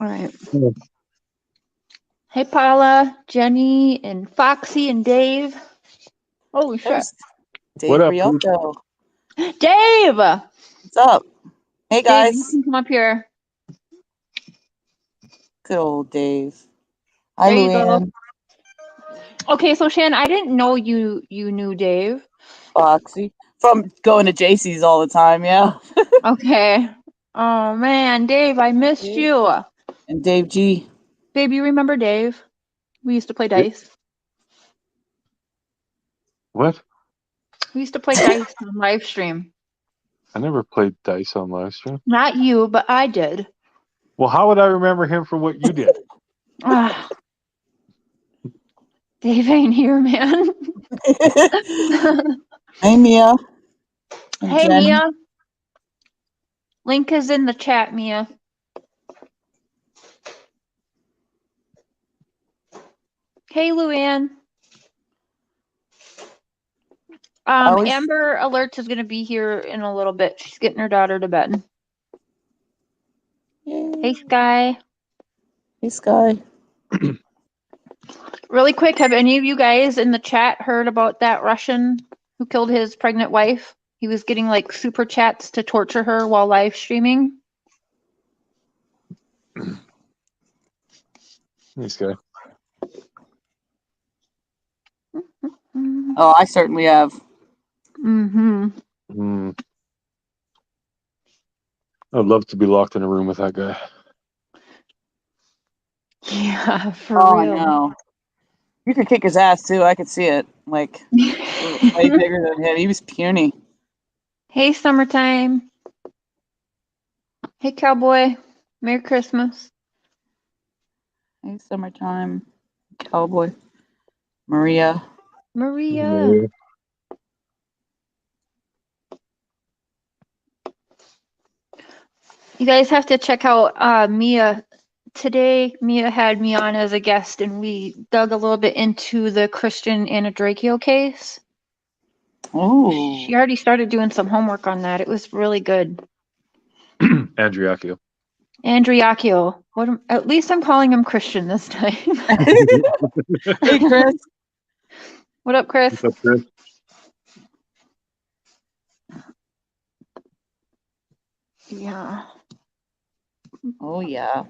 All right. Hey, Paula, Jenny, and Foxy, and Dave. Oh, shit. Dave Riotto. Dave! What's up? Hey, guys. Dave, you can come up here. Good old Dave. Hi, There you Luann. go. Okay, so Shan, I didn't know you knew Dave. Foxy. From going to JC's all the time, yeah. Okay. Oh, man, Dave, I missed you. And Dave G. Babe, you remember Dave? We used to play dice. What? We used to play dice on live stream. I never played dice on live stream. Not you, but I did. Well, how would I remember him from what you did? Dave ain't here, man. Hey, Mia. And Hey, Jenny. Mia. Link is in the chat, Mia. Hey, Luann. Amber Alerts is going to be here in a little bit. She's getting her daughter to bed. Yay. Hey, Sky. Hey, Sky. Really quick, have any of you guys in the chat heard about that Russian who killed his pregnant wife? He was getting like super chats to torture her while live streaming. This guy. Oh, I certainly have. Mm-hmm. I'd love to be locked in a room with that guy. Yeah, for real. I know. You could kick his ass too. I could see it. Like, way bigger than him. He was puny. Hey, Summertime. Hey, Cowboy. Merry Christmas. Hey, Summertime. Cowboy. Maria. Maria. You guys have to check out Mia. Today, Mia had me on as a guest, and we dug a little bit into the Christian Andreacchio case. Oh. She already started doing some homework on that. It was really good. Andreacchio. Andreacchio. At least I'm calling him Christian this time. Hey, Chris. What up, Chris? What's up, Chris? Yeah. Oh, yeah.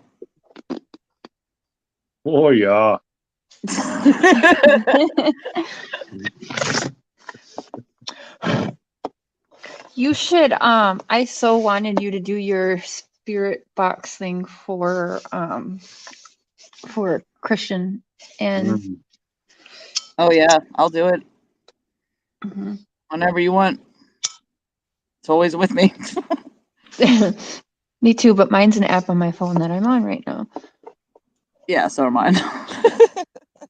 Oh, yeah. You should, I so wanted you to do your spirit box thing for Christian and Oh, yeah. I'll do it. Mm-hmm. Whenever you want. It's always with me. Me too, but mine's an app on my phone that I'm on right now. Yeah, so are mine. That's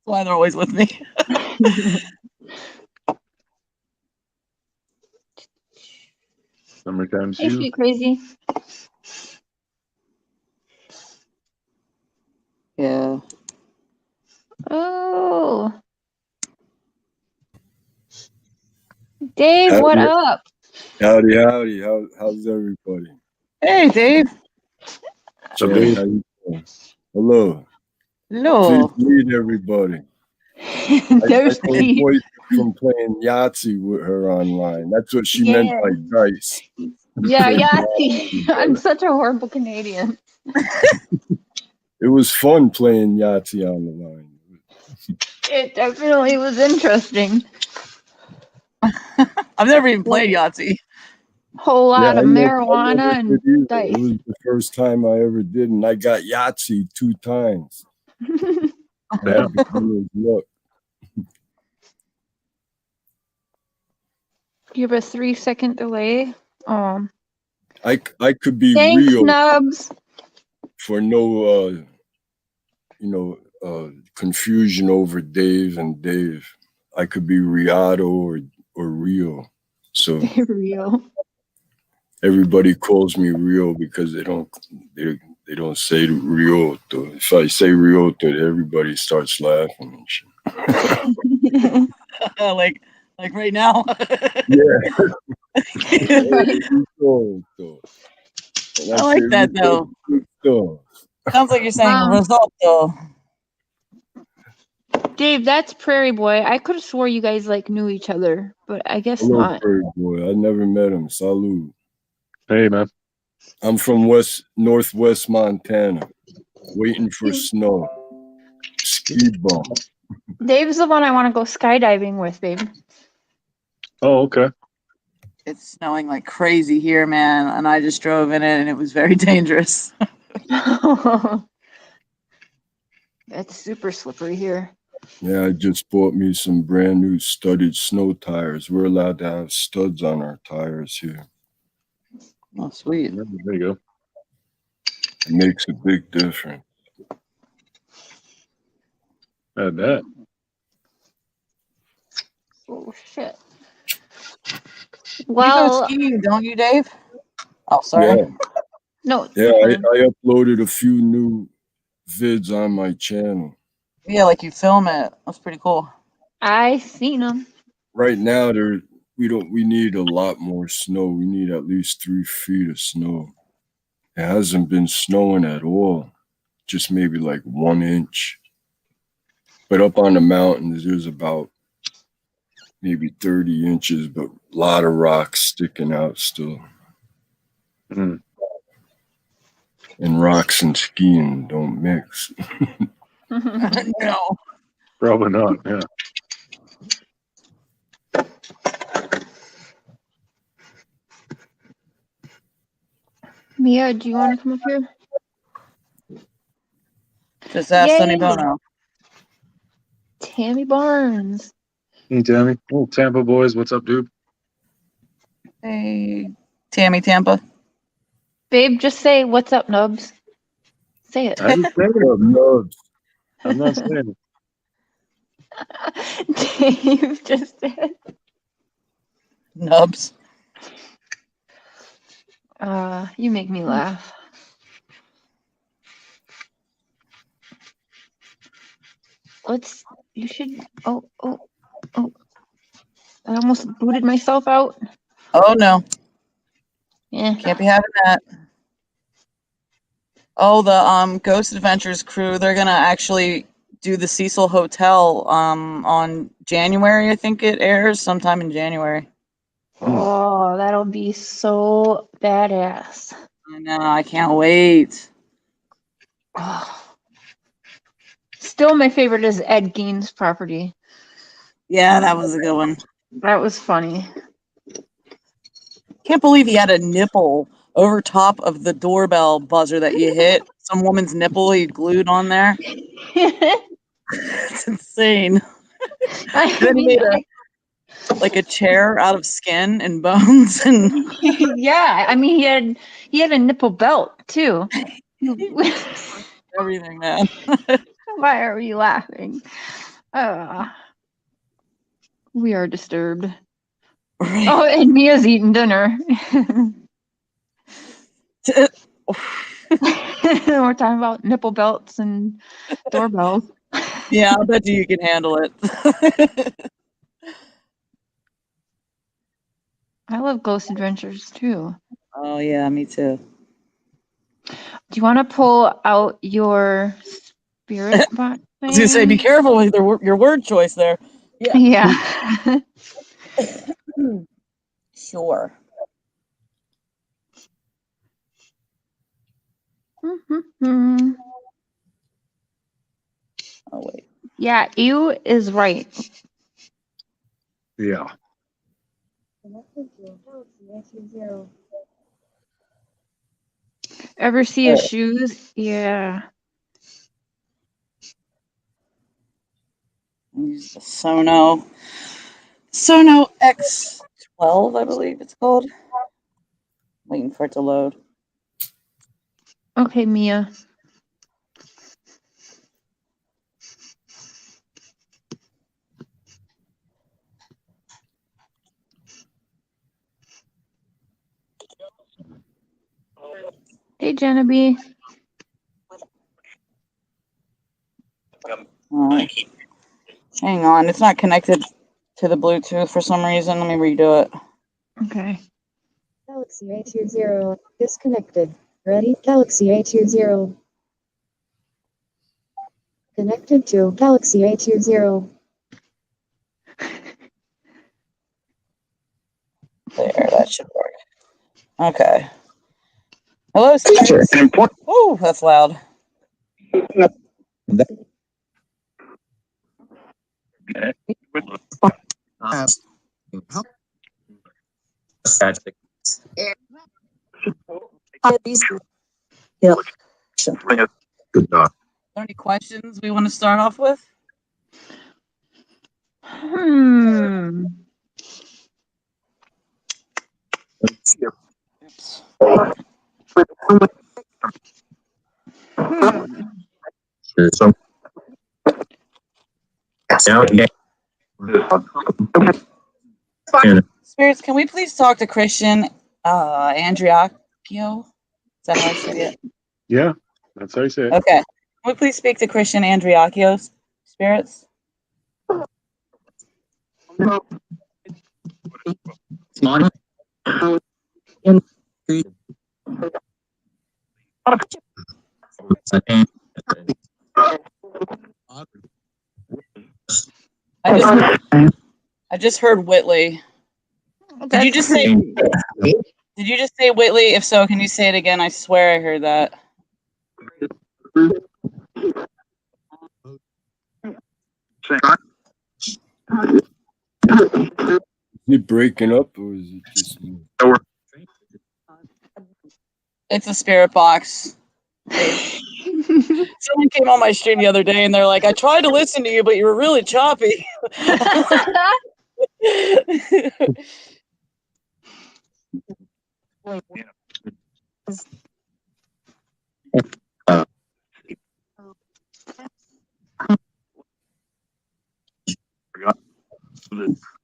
why they're always with me. Summertime Hey, you. Sweet Crazy. Yeah. Oh. Dave, what up? Howdy, howdy. How's everybody? Hey, Dave. So Yeah, Dave. how you doing? Hello. Hello. Please meet everybody. There's I can't avoid from playing Yahtzee with her online. That's what she meant by dice. Yeah, Yahtzee. I'm such a horrible Canadian. It was fun playing Yahtzee on the line. It definitely was interesting. I've never even played Yahtzee. Whole lot of I marijuana never did and either. dice. It was the first time I ever did, and I got Yahtzee 2 times. Yeah. Look. You have a 3-second delay. I could be Thanks, real Nubs. for no confusion over Dave and Dave. I could be Riato or Rio. So Real. everybody calls me Rio because they don't say Rioto. If I say Rioto, everybody starts laughing and shit. like right now. Yeah. I like that though. Sounds like you're saying Um, risotto. Dave, that's Prairie Boy. I could have swore you guys like knew each other, but I guess Hello, not. Prairie Boy. I never met him. Salud. Hey, man. I'm from northwest Montana, waiting for snow. Ski bump. Dave's the one I want to go skydiving with, babe. Oh, okay. It's snowing like crazy here, man, and I just drove in it, and it was very dangerous. It's super slippery here. Yeah, I just bought me some brand new studded snow tires. We're allowed to have studs on our tires here. Oh, sweet. There you go. It makes a big difference. I bet. Oh shit. You go Well, skiing, don't you, Dave? Oh, sorry. Yeah, no. yeah. fine. I uploaded a few new vids on my channel. Yeah, like you film it. That's pretty cool. I seen him. Right now, we need a lot more snow. We need at least 3 feet of snow. It hasn't been snowing at all, just maybe like 1 inch. But up on the mountains, there's about maybe 30 inches, but a lot of rocks sticking out still. Mm. And rocks and skiing don't mix. No. Probably not. Yeah. Mia, do you want to come up here? Just ask Sonny Yay. Bono. Tammie Barnes. Hey, Tammie. Oh, Tampa Boys. What's up, dude? Hey, Tammy Tampa. Babe, just say, what's up, nubs? Say it. I didn't say it. Nubs. I'm not saying it. Dave just said. Nubs. You make me laugh. You should, oh. I almost booted myself out. Oh, no. Yeah. Can't be having that. Oh, the Ghost Adventures crew, they're going to actually do the Cecil Hotel on January. I think it airs sometime in January. Oh, that'll be so badass. I know. I can't wait. Oh. Still, my favorite is Ed Gein's property. Yeah, that was a good one. That was funny. Can't believe he had a nipple over top of the doorbell buzzer that you hit. Some woman's nipple he glued on there. It's insane. I Then he mean, made like a chair out of skin and bones, and yeah. I mean, he had a nipple belt too. everything, man. Why are we laughing? We are disturbed. Right. Oh, and Mia's eating dinner. We're talking about nipple belts and doorbells. Yeah, I bet you can handle it. I love Ghost Adventures too. Oh yeah, me too. Do you want to pull out your spirit box? I was gonna say, be careful with your word choice there. Yeah. Sure. Mm-hmm. Oh wait. Yeah, you is right. Yeah. Ever see his shoes? Yeah. Use the Sono X12, I believe it's called. Waiting for it to load. Okay, Mia. Hey, Genevieve. Hang on, it's not connected to the Bluetooth for some reason. Let me redo it. Okay. Galaxy A20 disconnected. Ready? Galaxy A20. Connected to Galaxy A20. There, that should work. Okay. Hello, spirits. Oh, that's loud. Good dog. Are there any questions we want to start off with? Oops. Spirits, can we please talk to Christian Andreacchio? Is that how I say it? Yeah, that's how you say it. Okay. Can we please speak to Christian Andreacchio, spirits? I just heard Whitley. Did you just say Whitley? If so, can you say it again? I swear I heard that. Is it breaking up or is it just me? It's a spirit box. Someone came on my stream the other day and they're like, I tried to listen to you, but you were really choppy.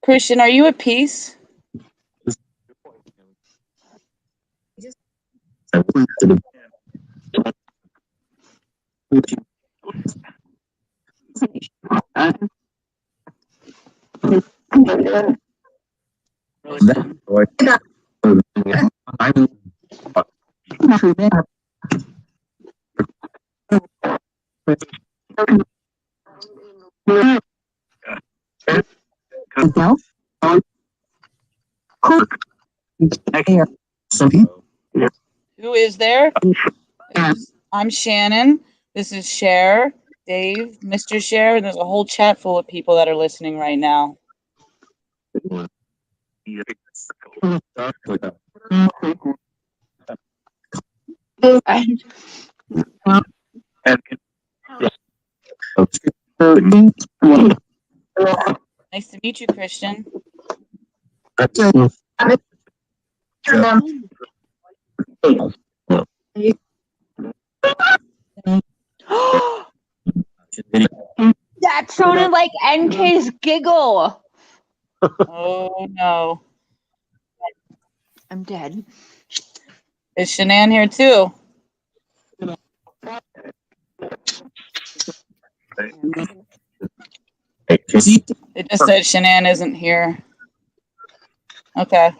Christian, are you at peace? Who is there? I'm Shannon. This is Cher, Dave, Mr. Cher, and there's a whole chat full of people that are listening right now. Nice to meet you, Christian. That sounded like NK's giggle. Oh no. I'm dead. Is Shan here too? It just said Shan isn't here. Okay.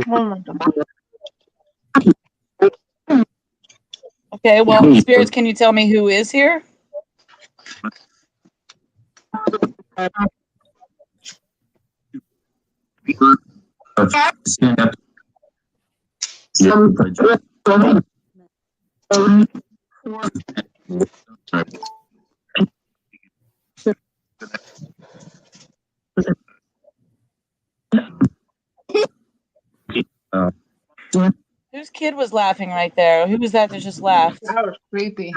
Oh my God. Okay, well, spirits, can you tell me who is here? Whose kid was laughing right there? Who was that just laughed? That was creepy.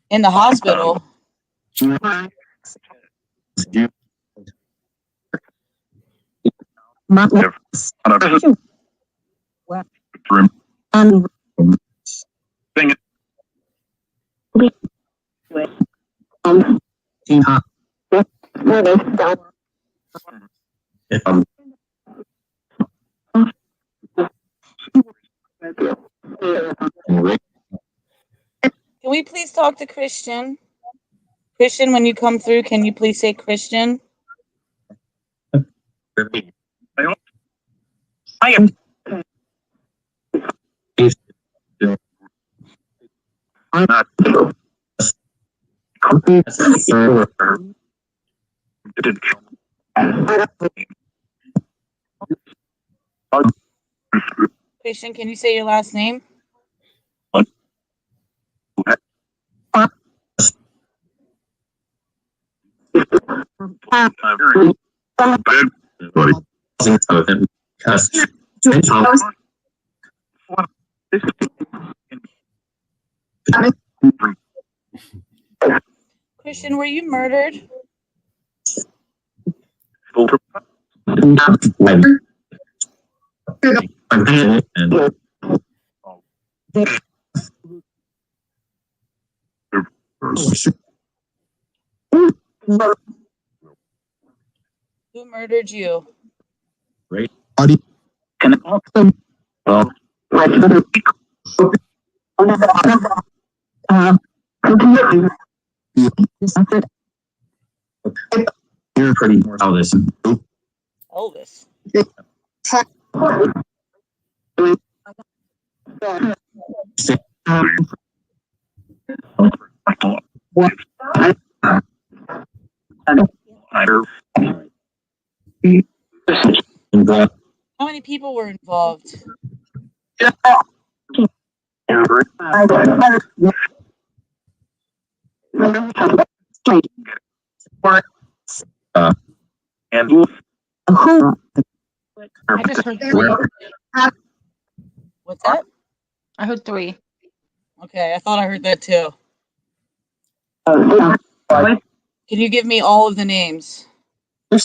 In the hospital. Can we please talk to Christian? Christian, when you come through, can you please say Christian? Christian, can you say your last name? Christian, were you murdered? Who murdered you? Elvis. How many people were involved? I just heard three. What's that? I heard three. Okay, I thought I heard that too. Can you give me all of the names? I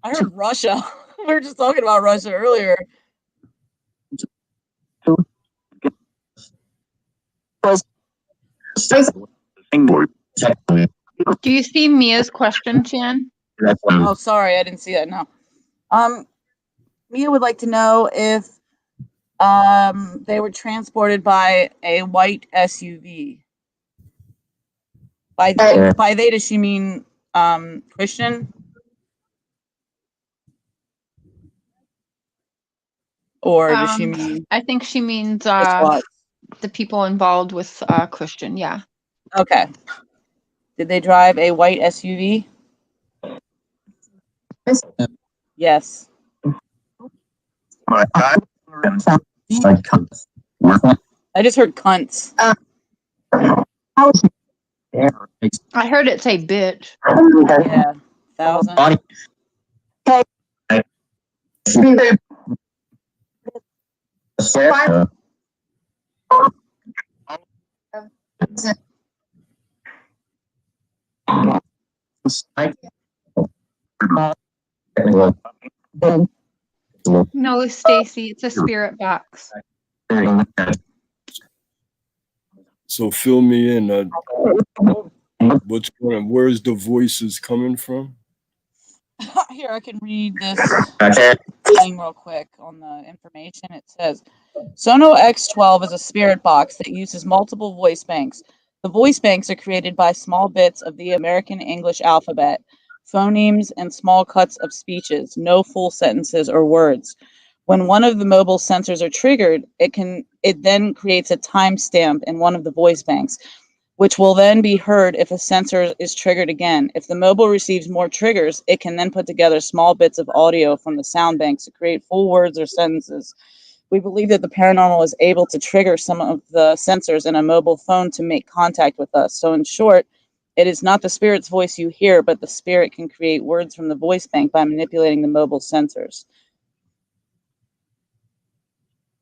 heard Russia. We were just talking about Russia earlier. Do you see Mia's question, Shan? Oh, sorry, I didn't see that. No. Mia would like to know if they were transported by a white SUV. By they, does she mean Christian? Or does she mean I think she means SWAT? the people involved with Christian. Yeah. Okay. Did they drive a white SUV? Yes. I just heard cunts. I heard it say bitch. Yeah. 1,000. No, Stacy, it's a spirit box. So fill me in. What's going on? Where's the voices coming from? Here, I can read this thing real quick on the information. It says, Sono X12 is a spirit box that uses multiple voice banks. The voice banks are created by small bits of the American English alphabet, phonemes, and small cuts of speeches, no full sentences or words. When one of the mobile sensors are triggered, it then creates a timestamp in one of the voice banks, which will then be heard if a sensor is triggered again. If the mobile receives more triggers, it can then put together small bits of audio from the sound banks to create full words or sentences. We believe that the paranormal is able to trigger some of the sensors in a mobile phone to make contact with us. So in short, it is not the spirit's voice you hear, but the spirit can create words from the voice bank by manipulating the mobile sensors.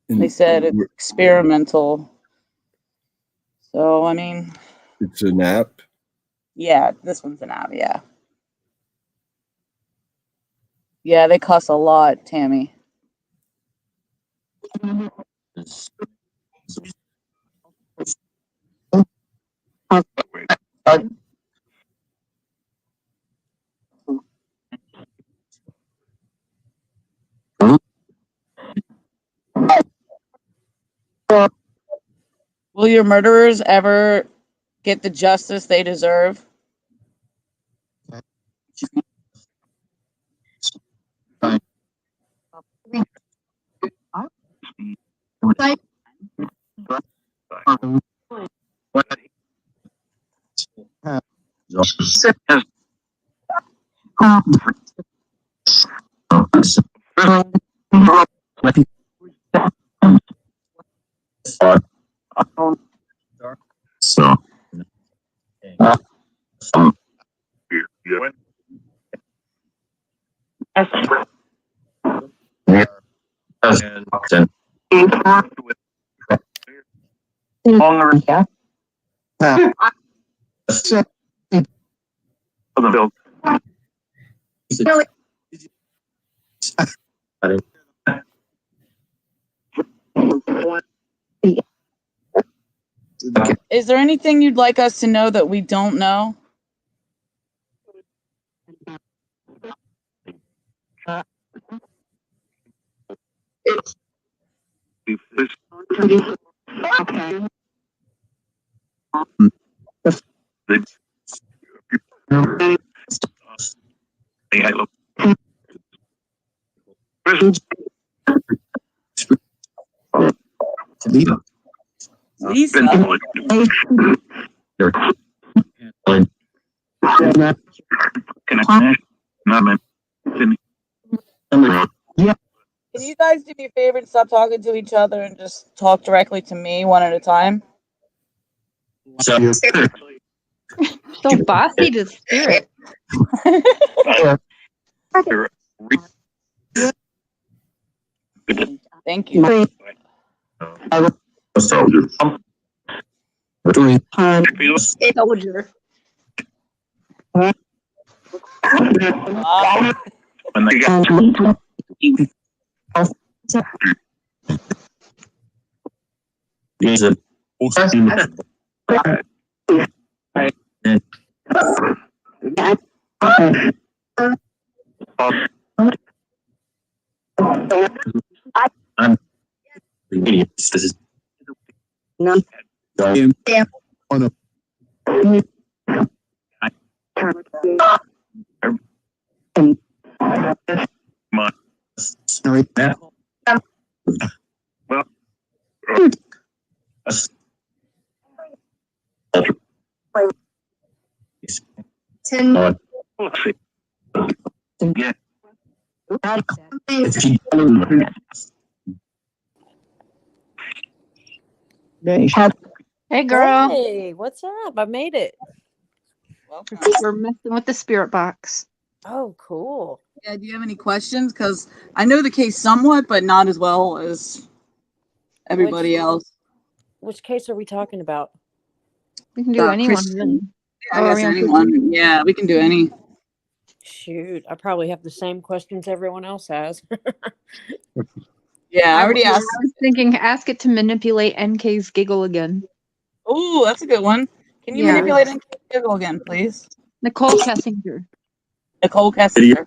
They said it's experimental. So, I mean... It's an app? Yeah, this one's an app, yeah. Yeah, they cuss a lot, Tammie. Will your murderers ever get the justice they deserve? Is there anything you'd like us to know that we don't know? Lisa. Can you guys do me a favor and stop talking to each other and just talk directly to me one at a time? So bossy to spirit. Thank you. Soldier. Hey girl. Hey, what's up? I made it. Welcome. We're messing with the spirit box. Oh, cool. Yeah, do you have any questions? Because I know the case somewhat, but not as well as everybody else. Which case are we talking about? We can do anyone. Christian. Really. Yeah, I guess anyone. Yeah, we can do any. Shoot, I probably have the same questions everyone else has. Yeah, I already asked. I was thinking, ask it to manipulate NK's giggle again. Oh, that's a good one. Can you manipulate NK's giggle again, please? Nicole Kessinger. Nicole Kessinger.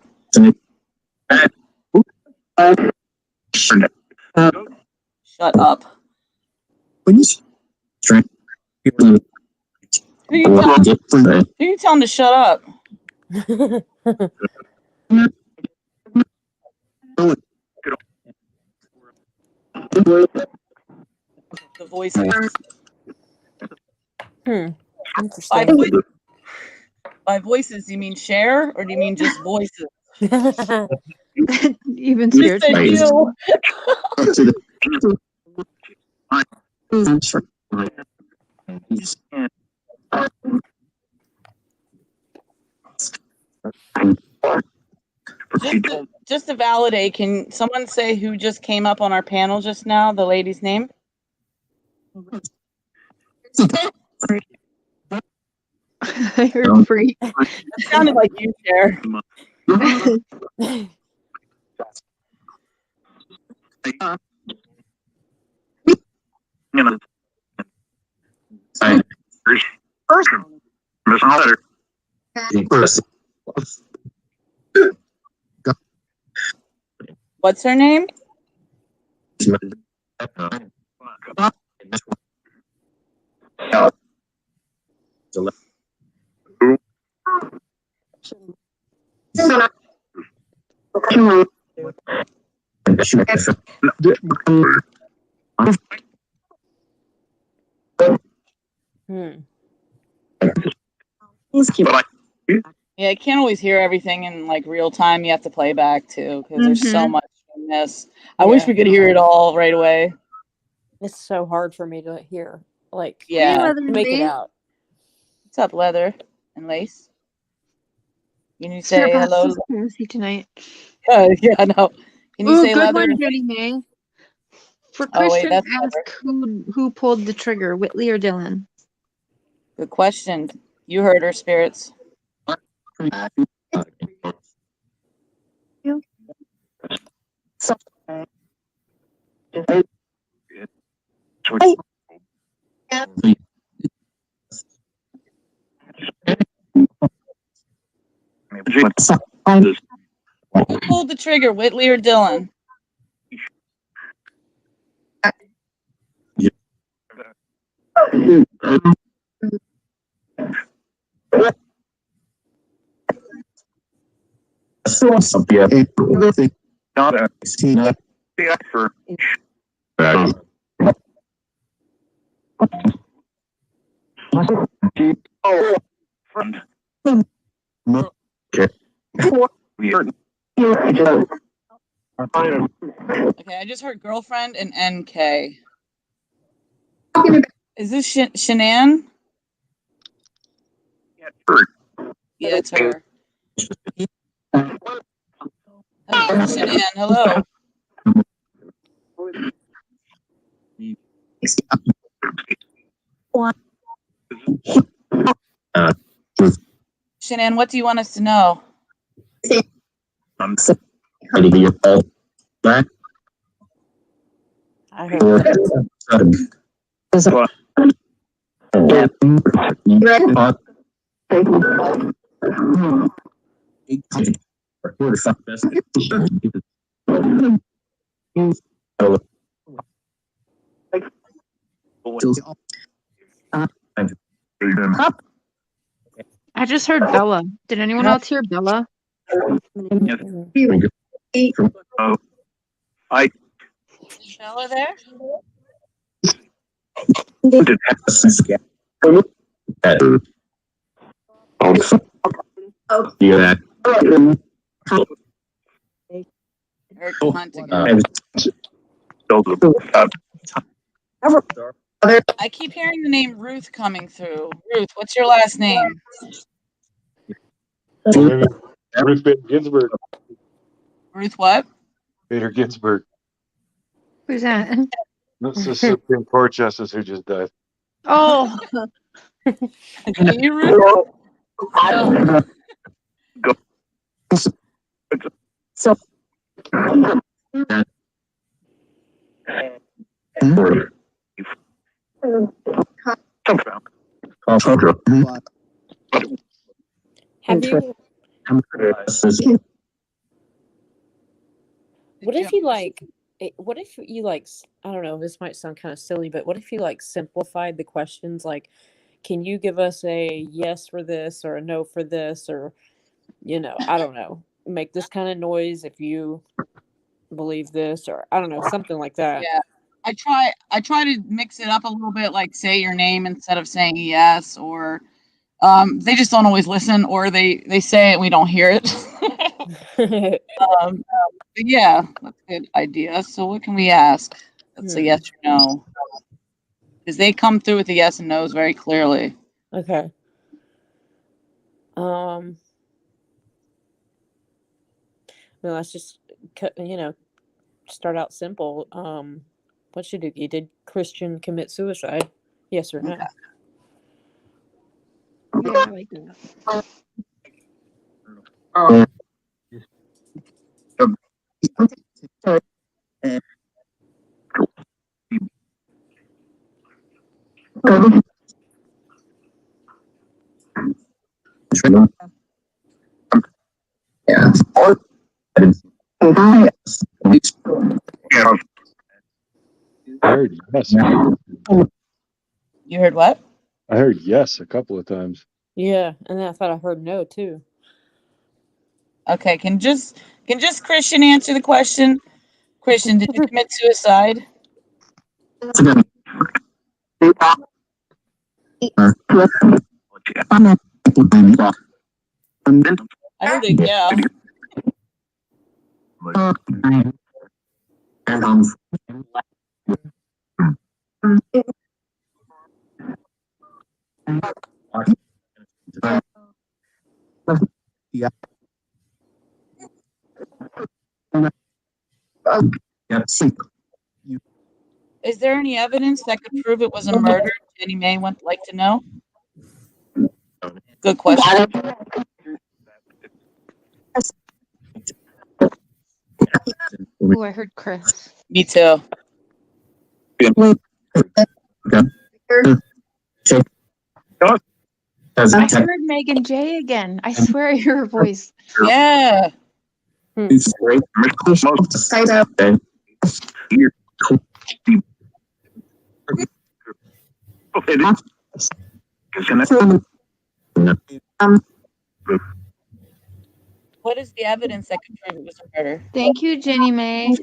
Shut up. Who you telling to shut up? The voices. Interesting. By voices, you mean Cher, or do you mean just voices? Even Spirit. Just to validate, can someone say who just came up on our panel just now? The lady's name? I heard free. That sounded like you, Cher. What's her name? Yeah, I can't always hear everything in like real time. You have to play back too because there's so much in this. I wish we could hear it all right away. It's so hard for me to hear. Like, Yeah. to make it out. What's up, Leather and Lace? Can you say hello? Tonight. Yeah, I know. Can you say good Leather? one, Jenny May. For Oh, wait, Christian, that's ask who pulled the trigger, Whitley or Dylan? Good question. You heard her, spirits. Who pulled the trigger, Whitley or Dylan? Okay, I just heard girlfriend and NK. Is this Shan? Yeah, it's her. Shan, hello. Shan, what do you want us to know? I heard that. I just heard Bella. Did anyone else hear Bella? Is Bella there? Eric Hunt again. I keep hearing the name Ruth coming through. Ruth, what's your last name? Ruth Bader Ginsburg. Ruth what? Bader Ginsburg. Who's that? That's the Supreme Court justice who just died. Oh, You, Ruth? Have you? What if you like? What if you like? I don't know. This might sound kind of silly, but what if you like simplified the questions? Like, can you give us a yes for this or a no for this, or I don't know, make this kind of noise if you believe this, or I don't know, something like that. Yeah. I try to mix it up a little bit, like say your name instead of saying yes, or they just don't always listen, or they say it and we don't hear it. But yeah, that's a good idea. So what can we ask? That's a yes or no. Because they come through with the yes and no's very clearly. Okay. Well, let's just start out simple. What should you did Christian commit suicide? Yes or no? yeah, I like that. I heard yes. You heard what? I heard yes a couple of times. Yeah, and then I thought I heard no too. Okay, can just Christian answer the question? Christian, did you commit suicide? I heard it, yeah. Is there any evidence that could prove it was a murder? Jenny May would like to know. Good question. Oh, I heard Chris. Me too. I heard Megan J again. I swear I hear her voice. Yeah. What is the evidence that could prove it was a murder? Thank you, Jenny May.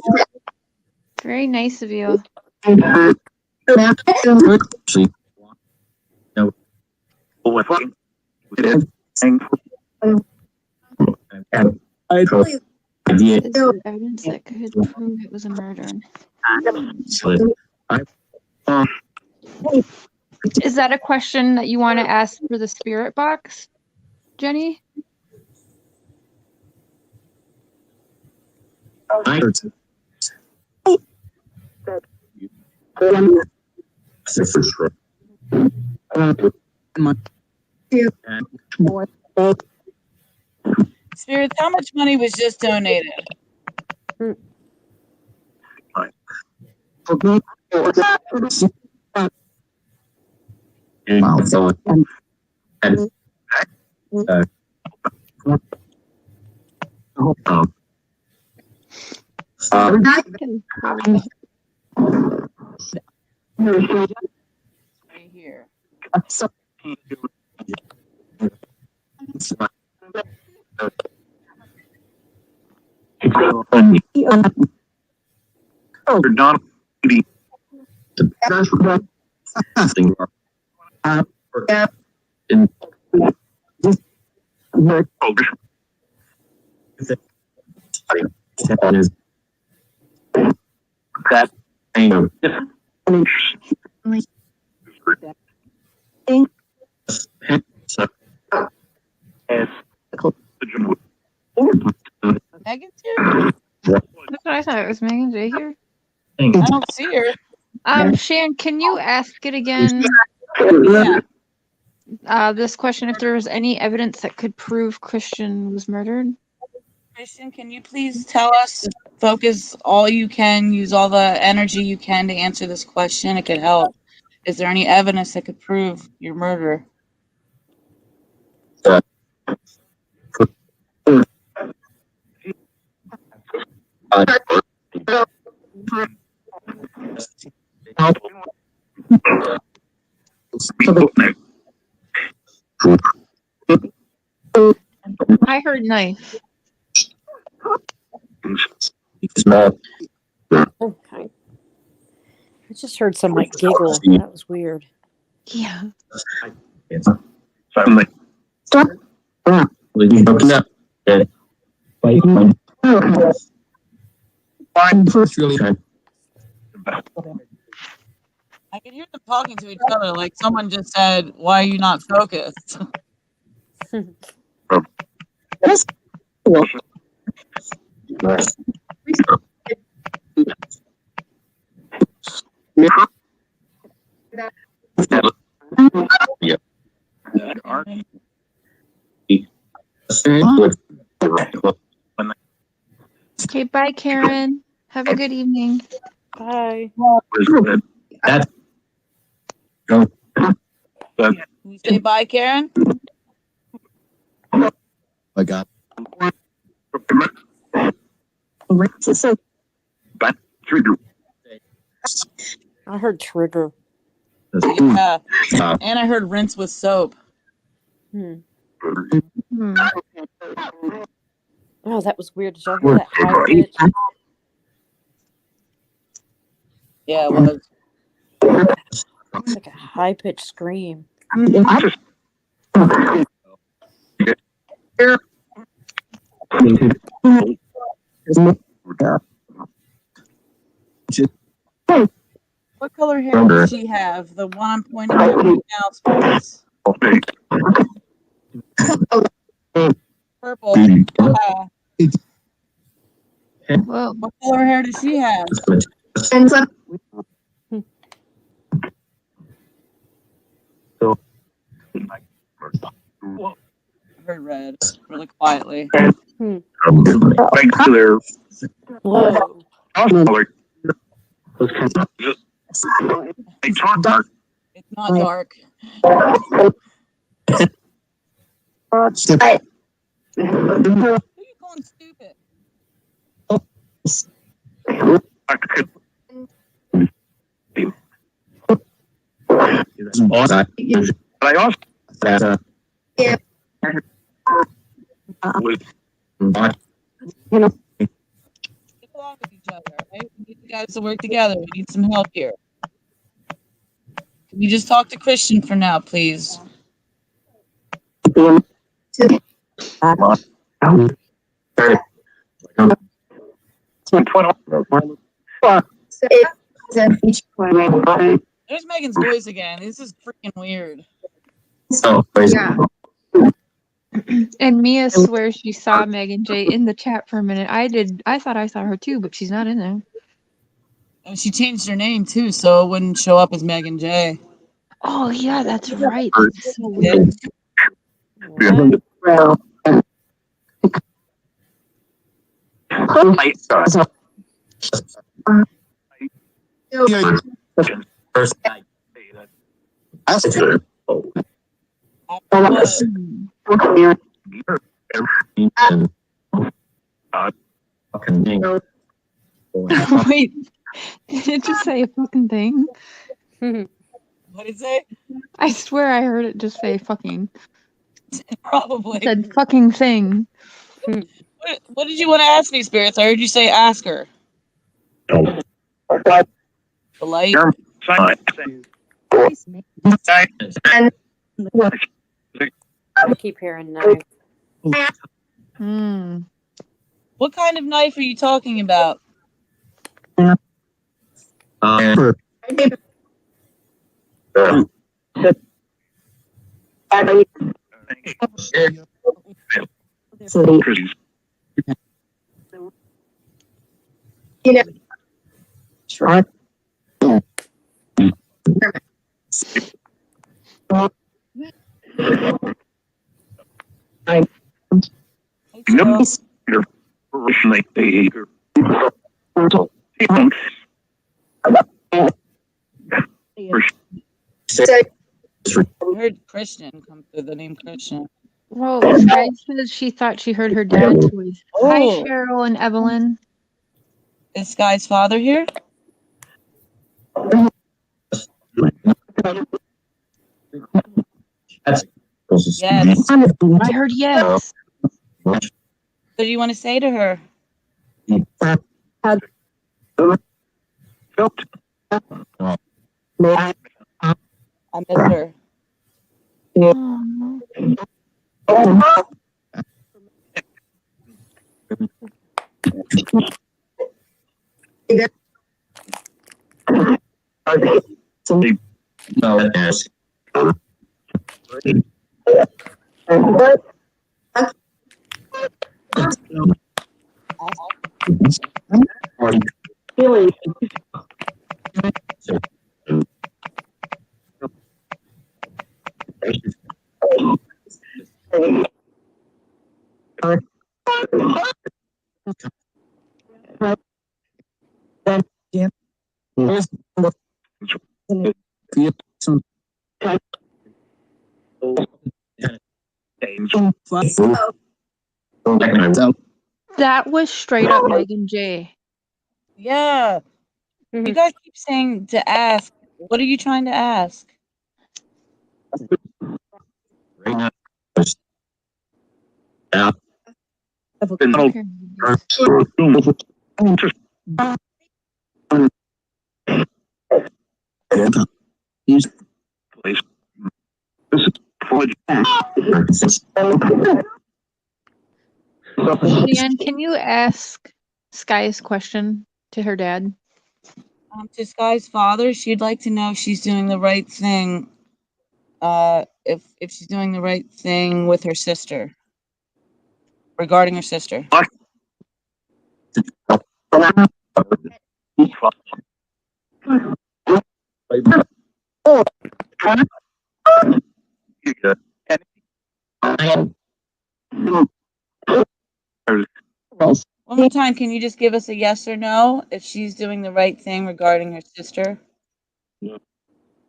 Very nice of you. Is there evidence that could prove it was a murder? Is that a question that you want to ask for the spirit box, Jenny? Spirits, how much money was just donated? Right here. Megan's here? That's what I thought. It was Megan J here. I don't see her. Shan, can you ask it again? Yeah. This question, if there was any evidence that could prove Christian was murdered? Christian, can you please tell us, focus all you can, use all the energy you can to answer this question? It could help. Is there any evidence that could prove your murder? I heard knife. Okay. I just heard some like giggle. That was weird. Yeah. I can hear them talking to each other like someone just said, "Why are you not focused?" Okay, bye, Karen. Have a good evening. Bye. You say bye, Karen? I got. I heard trigger. Yeah. And I heard rinse with soap. Hmm. Hmm. Oh, that was weird. Did y'all hear that high pitch? Yeah, it was. It's like a high pitched scream. What color hair does she have? The one I'm pointing at right now, spirits. Purple. Yeah. Whoa. What color hair does she have? Very red. Really quietly. Whoa. It's not dark. Who are you calling stupid? Get along with each other, right? We need you guys to work together. We need some help here. Can you just talk to Christian for now, please? There's Megan's voice again. This is freaking weird. Yeah. And Mia swears she saw Megan J in the chat for a minute. I thought I saw her too, but she's not in there. And she changed her name too, so it wouldn't show up as Megan J. Oh yeah, that's right. That's so weird. What? Wait, did it just say a fucking thing? What did it say? I swear I heard it just say fucking. Probably. It said fucking thing. What did you want to ask me, Spirits? I heard you say ask her. The light. I keep hearing knife. Hmm. What kind of knife are you talking about? I heard Christian come through, the name Christian. Whoa, Sky says she thought she heard her dad's voice. Hi, Oh. Cheryl and Evelyn. Is Sky's father here? Yes. I heard yes. What do you want to say to her? I miss her. That was straight up Megan J. Yeah. You guys keep saying to ask What are you trying to ask? Shan, can you ask Sky's question to her dad? To Sky's father, she'd like to know if she's doing the right thing. If she's doing the right thing with her sister, regarding her sister. One more time, can you just give us a yes or no if she's doing the right thing regarding her sister?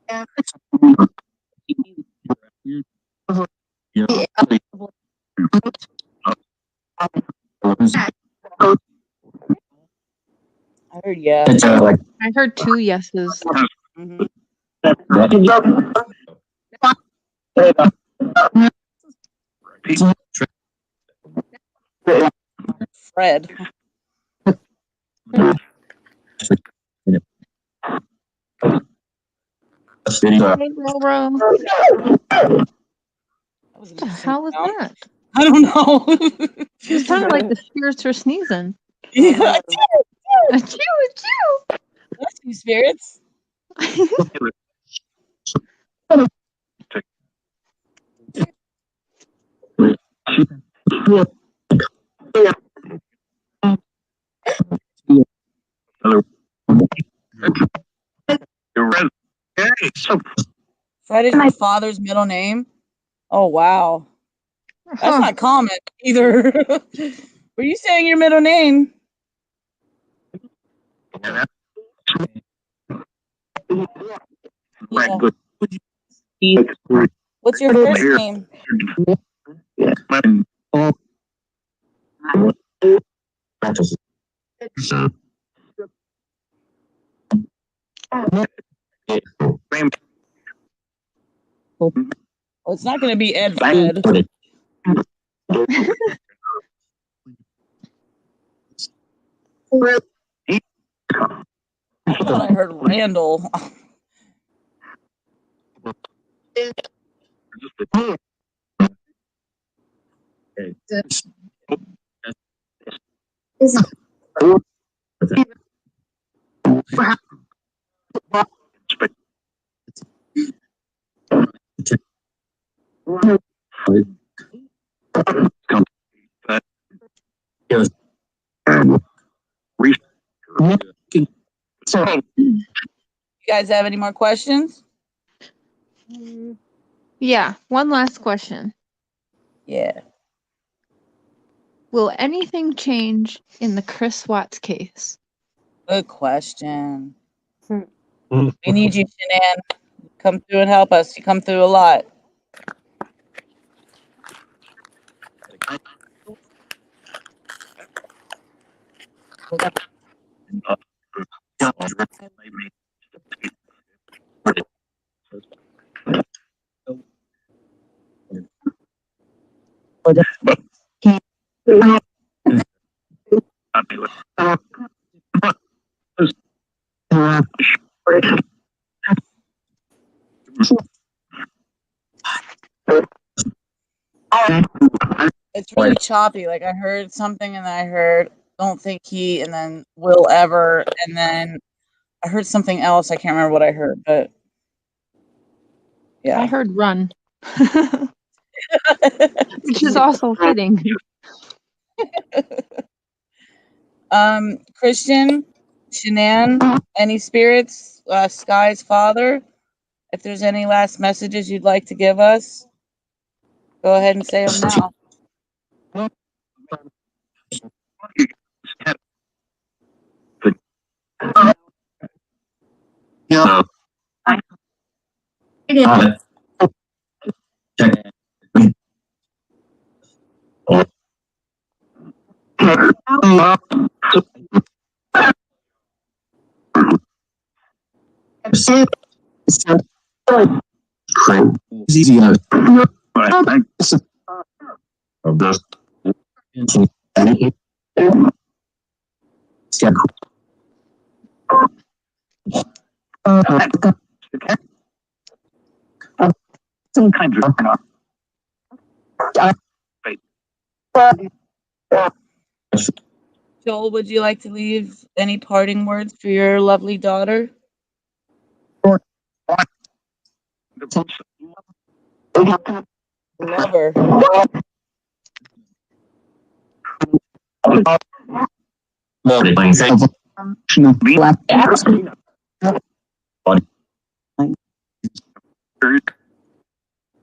I heard yeah. I heard 2 yeses. Mhm. Fred. Hey, Roro. What the hell was that? I don't know. It sounded like the spirits were sneezing. Yeah, Achoo, achoo. bless you, spirits. Fred is your father's middle name? Oh, wow. That's Huh. not common either. Were you saying your middle name? Yeah. What's your first name? Well, it's not going to be Ed Fred. I thought I heard Randall. You guys have any more questions? Yeah, one last question. Yeah. Will anything change in the Chris Watts case? Good question. We need you, Shan. Come through and help us. You come through a lot. It's really choppy. Like I heard something and then I heard don't think he and then will ever and then I heard something else. I can't remember what I heard, but yeah. I heard run, which is also fitting. Christian, Shan, any spirits, Sky's father, if there's any last messages you'd like to give us, go ahead and say them now. Joel, would you like to leave any parting words for your lovely daughter? Love her.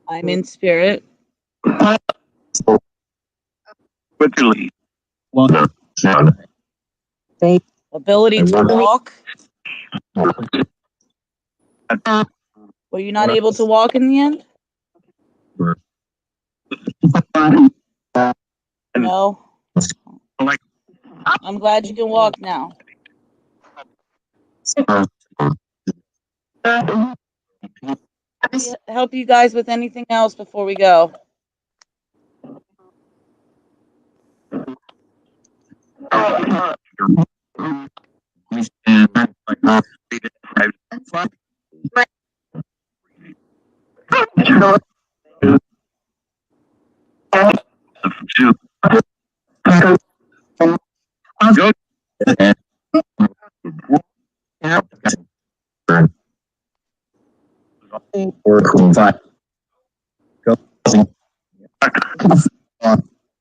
I'm in spirit. Whitley. Ability to walk. Were you not able to walk in the end? No. I'm glad you can walk now. Help you guys with anything else before we go?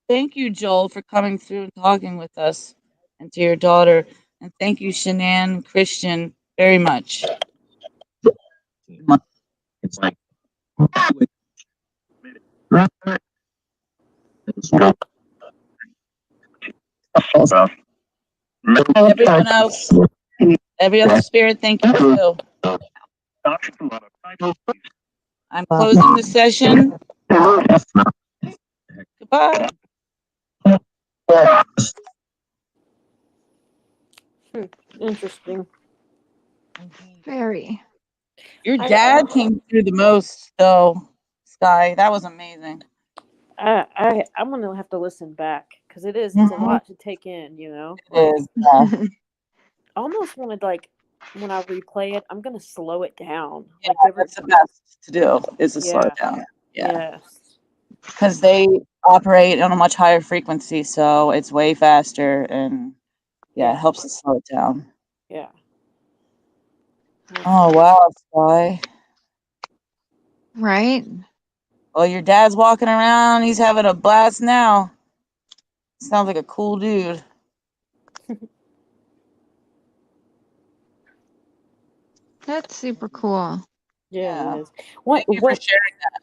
Thank you, Joel, for coming through and talking with us and to your daughter. And thank you, Shan, Christian, very much. Everyone else, every other spirit, thank you too. I'm closing the session. Goodbye. Interesting. Very. Your dad came through the most, though, Sky. That was amazing. I'm gonna have to listen back because it's a lot to take in, you know. It is. Yeah. I almost wanted, like, when I replay it, I'm gonna slow it down. Yeah, Like that's the best to do is to slow Yeah. it down. Yeah. Yes. Because they operate on a much higher frequency, so it's way faster and it helps to slow it down. Yeah. Oh wow, Sky. Right? Well, your dad's walking around. He's having a blast now. Sounds like a cool dude. That's super cool. Yeah, it is. What Thank you for sharing that.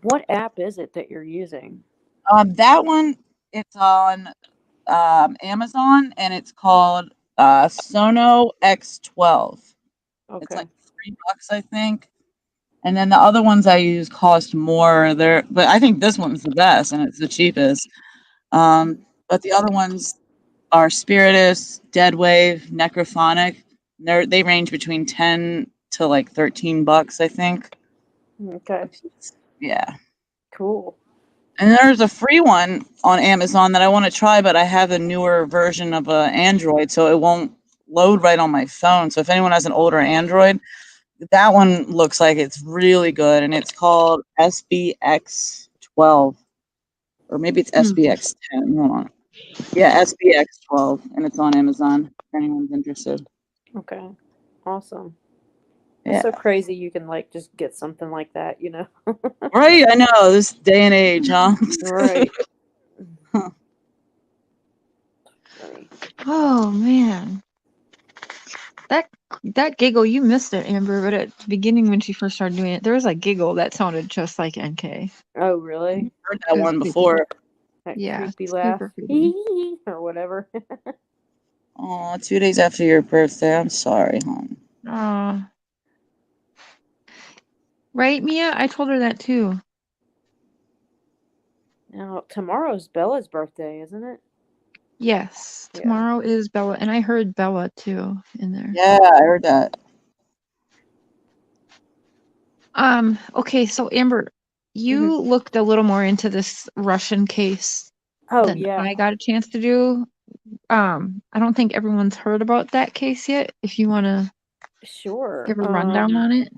What app is it that you're using? That one, it's on Amazon, and it's called Sono X12. Okay. It's like $3, I think. And then the other ones I use cost more. But I think this one's the best, and it's the cheapest. But the other ones are Spiritus, Dead Wave, Necrophonic. They range between 10 to like $13, I think. Okay. Yeah. Cool. And there's a free one on Amazon that I want to try, but I have a newer version of Android, so it won't load right on my phone. So if anyone has an older Android, that one looks like it's really good, and it's called SBX12, or maybe it's SBX10. Hold on. Yeah, SBX12, and it's on Amazon if anyone's interested. Okay. Awesome. Yeah. It's so crazy you can, like, just get something like that, you know? Right, I know, this day and age, huh? Right. Oh man. That giggle, you missed it, Amber, but at the beginning when she first started doing it, there was a giggle that sounded just like NK. Oh, really? Heard that one before. That Yeah, creepy laugh. creepy. Or whatever. Oh, 2 days after your birthday. I'm sorry, hon. Right, Mia? I told her that too. Now, tomorrow's Bella's birthday, isn't it? Yes, tomorrow is Bella, and I heard Bella too in there. Yeah, I heard that. Okay, so Amber, you looked a little more into this Russian case Oh than yeah, I got a chance to do. I don't think everyone's heard about that case yet. If you want to sure. give a rundown on it.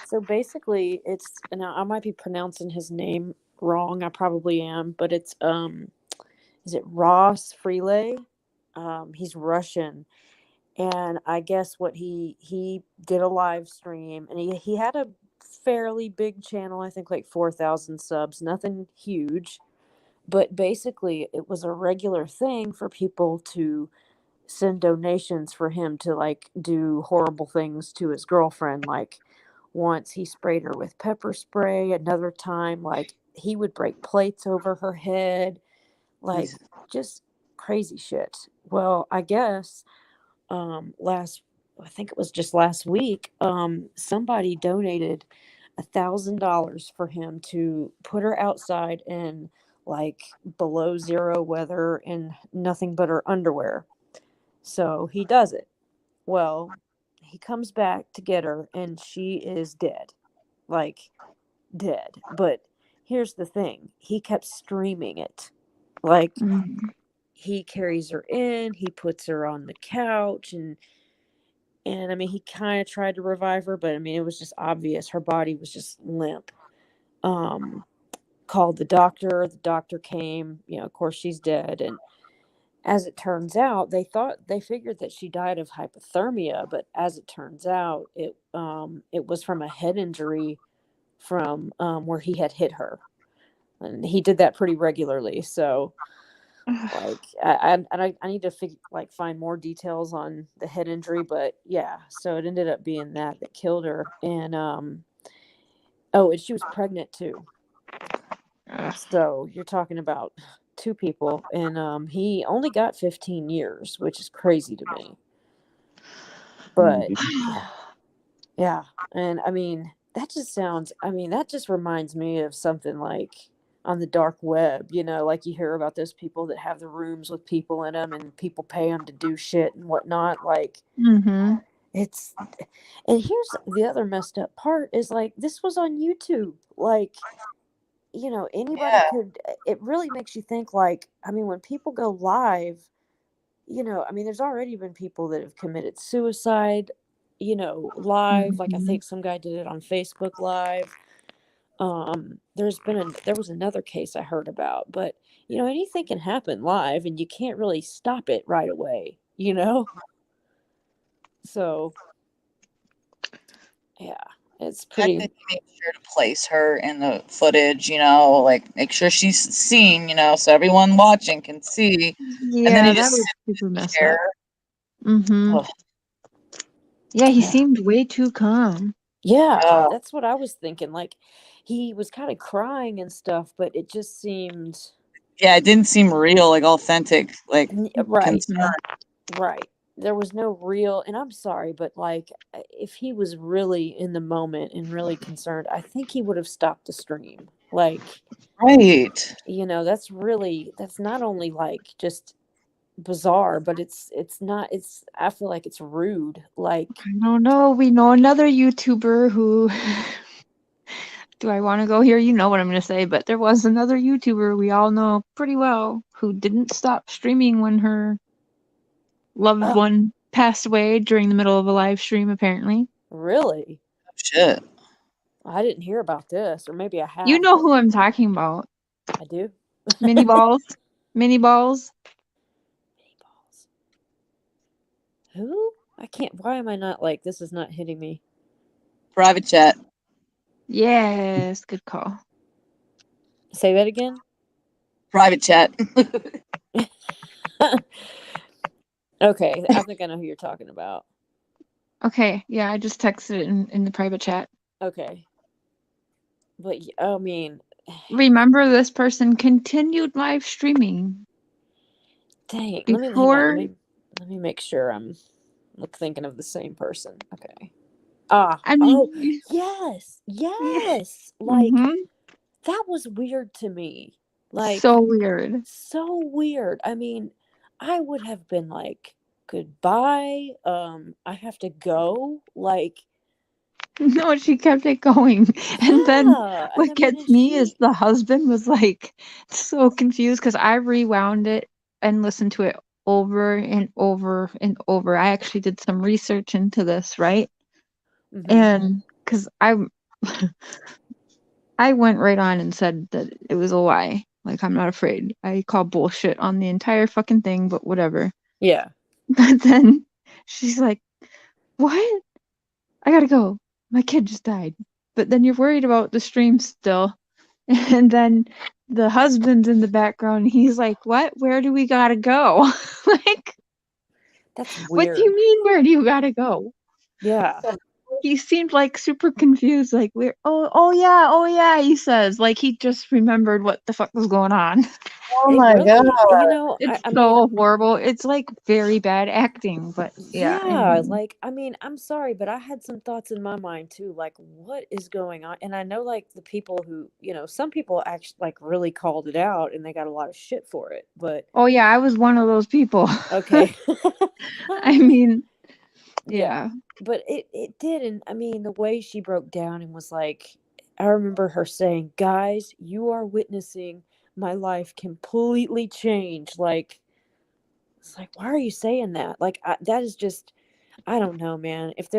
So basically, it's, now I might be pronouncing his name wrong. I probably am, but it's is it Ross Freelay? He's Russian, and I guess what he did a live stream, and he had a fairly big channel. I think like 4,000 subs, nothing huge, but basically it was a regular thing for people to send donations for him to like do horrible things to his girlfriend. Like once he sprayed her with pepper spray, another time like he would break plates over her head, like Jesus. just crazy shit. Well, I guess last, I think it was just last week, somebody donated $1,000 for him to put her outside in like below zero weather and nothing but her underwear. So he does it. Well, he comes back to get her and she is dead. Like dead. But here's the thing. He kept streaming it. Like Mhm. he carries her in, he puts her on the couch, and I mean he kind of tried to revive her, but I mean it was just obvious her body was just limp. Called the doctor came, of course she's dead, and as it turns out, they figured that she died of hypothermia, but as it turns out, it was from a head injury from where he had hit her, and he did that pretty regularly. So, like, I need to find more details on the head injury, but yeah, so it ended up being that killed her, and and she was pregnant too. Ugh. So you're talking about two people, and he only got 15 years, which is crazy to me. But yeah, and I mean that just reminds me of something like on the dark web, like you hear about those people that have the rooms with people in them and people pay them to do shit and whatnot. Like Mhm. it's, and here's the other messed up part is like this was on YouTube. Like, anybody Yeah. could, it really makes you think like, I mean, when people go live, I mean, there's already been people that have committed suicide, live. Like I Mhm. think some guy did it on Facebook Live. There was another case I heard about, but anything can happen live and you can't really stop it right away, So yeah, it's pretty. Definitely make sure to place her in the footage, like make sure she's seen, so everyone watching can see. And then Yeah, he that just was sits super in the messed up. chair. Mhm. Ugh. Yeah, he Yeah. seemed way too calm. Yeah, Yeah. that's what I was thinking. Like he was kind of crying and stuff, but it just seemed Yeah, it didn't seem real, like authentic, like right. concern. Right. There was no real, and I'm sorry, but like if he was really in the moment and really concerned, I think he would have stopped the stream. Like, Right. that's not only like just bizarre, but it's not, I feel like it's rude. Like, I don't know. We know another YouTuber who. Do I want to go here? You know what I'm going to say, but there was another YouTuber we all know pretty well who didn't stop streaming when her loved oh, one passed away during the middle of a live stream, apparently. really? Shit. I didn't hear about this, or maybe I You have, know but who I'm talking about. I do. Mini balls. Mini balls. Meatballs. Who? I can't. Why am I not like this? Is not hitting me. Private chat. Yes, good call. Say that again. Private chat. Okay, I think I know who you're talking about. Okay, yeah, I just texted it in the private chat. Okay, but I mean, Remember, this person continued live streaming dang. Let me hang on. before. Let me make sure I'm thinking of the same person. Okay. Ah. I Oh, mean, yes, yeah. yes. Like Mm-hmm. that was weird to me. Like So weird. so weird. I mean, I would have been like, goodbye. I have to go. Like, No, she kept it going. And then Yeah, and what I mean, gets and me is she, the husband was like so confused because I rewound it and listened to it over and over and over. I actually did some research into this, right? hmm And because I went right on and said that it was a lie. Like, I'm not afraid. I call bullshit on the entire fucking thing, but whatever. yeah, But then she's like, what? I gotta go. My kid just died. But then you're worried about the stream still. And then the husband's in the background. He's like, what? Where do we gotta go? Like, that's what do weird. you mean, where do you gotta go? Yeah. He seemed like super confused. Like, we're, oh yeah, he says. Like, he just remembered what the fuck was going on. Oh It my god. really, It's I mean, so horrible. It's like very bad acting, but yeah, I yeah, mean, like, I mean, I'm sorry, but I had some thoughts in my mind too, like, what is going on? And I know, like, the people who, some people actually, like, really called it out and they got a lot of shit for it, but oh yeah, I was one of those people. okay. I mean, Yeah, yeah. but it did, and I mean, the way she broke down and was like, I remember her saying, "Guys, you are witnessing my life completely change." Like, it's like, why are you saying that? Like, that is just, I don't know, man. If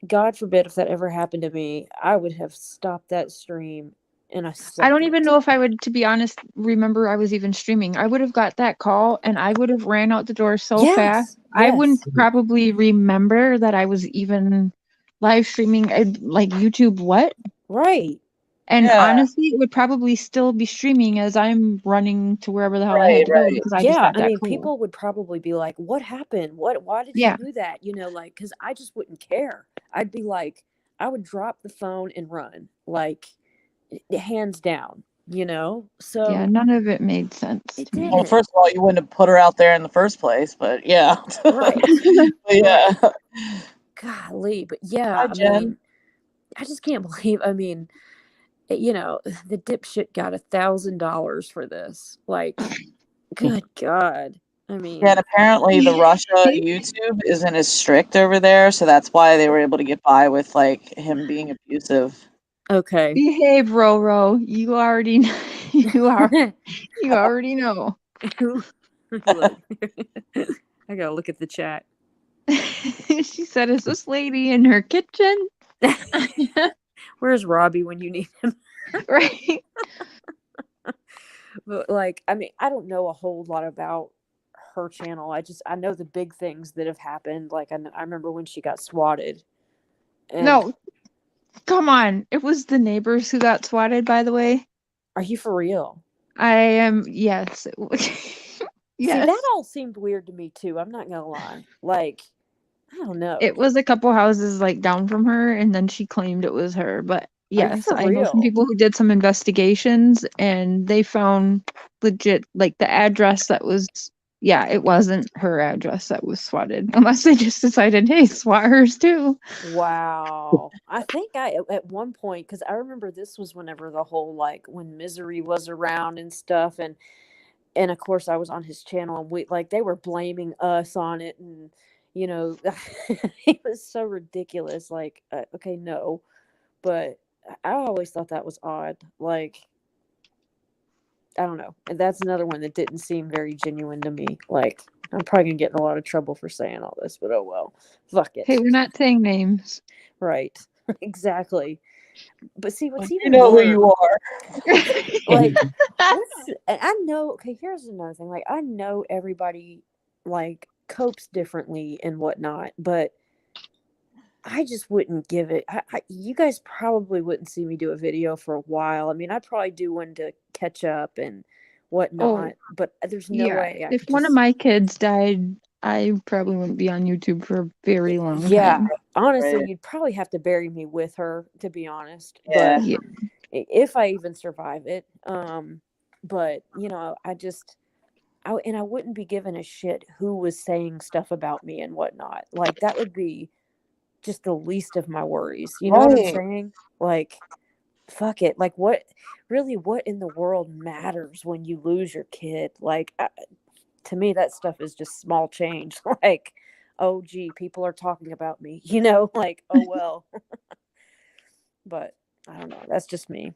God forbid if that ever happened to me, I would have stopped that stream in a I don't even second. know if I would, to be honest, remember I was even streaming. I would have got that call and I would have ran out the door so fast. Yes, I wouldn't yes, probably remember that I was even live streaming, like YouTube what? right. And Yeah. honestly, it would probably still be streaming as I'm running to wherever the hell I Right, had to go right. because I just Yeah, got I that mean, call. people would probably be like, "What happened? Why did you Yeah. do that?" Like, because I just wouldn't care. I'd be like, I would drop the phone and run, like, hands down. Yeah, So none of it made sense it to me. Well, didn't. first of all, you wouldn't have put her out there in the first place, but yeah. Right, But yeah. right. Golly, but yeah, Hi, I Jen. mean, I just can't believe. I mean, the dipshit got $1,000 for this. Like, good God. I Yeah, and mean, apparently the Russia YouTube isn't as strict over there, so that's why they were able to get by with like him being abusive. okay. Behave, Roro. You already you already know. Look, I gotta look at the chat. She said, "Is this lady in her kitchen?" Where's Robbie when you need him? Right. But like, I mean, I don't know a whole lot about her channel. I know the big things that have happened. Like, I remember when she got swatted. And No, come on. It was the neighbors who got swatted, by the way. are you for real? I am, yes. See, Yes. that all seemed weird to me too. I'm not gonna lie. Like, I don't know. It was a couple houses like down from her, and then she claimed it was her. But Are you yes, for I know some real? people who did some investigations and they found legit, like the address that was, yeah, it wasn't her address that was swatted, unless they just decided, hey, swat hers too. Wow. I think I at one point, because I remember this was whenever the whole, like, when Misery was around and stuff, and of course I was on his channel and we, like, they were blaming us on it, and it was so ridiculous. Like, okay, no, but I always thought that was odd. Like, I don't know. And that's another one that didn't seem very genuine to me. Like, I'm probably gonna get in a lot of trouble for saying all this, but oh well. Fuck Hey, it. we're not saying names. Right. Exactly. But see, what's You even know who worse, you are. like, I know, okay, here's another thing. Like, I know everybody, like, copes differently and whatnot, but I just wouldn't give it. You guys probably wouldn't see me do a video for a while. I mean, I'd probably do one to catch up and Oh, whatnot, but there's no yeah. way I If could one of just, my kids died, I probably wouldn't be on YouTube for a very long yeah, time. honestly, Right. you'd probably have to bury me with her, to be honest. Yeah. But Yeah. if I even survive it, but I wouldn't be giving a shit who was saying stuff about me and whatnot. Like, that would be just the least of my worries. You know what I'm Right. saying? Like, fuck it. Like, what in the world matters when you lose your kid? Like, to me, that stuff is just small change. Like, oh gee, people are talking about me, you know, like, oh well. But I don't know, that's just me.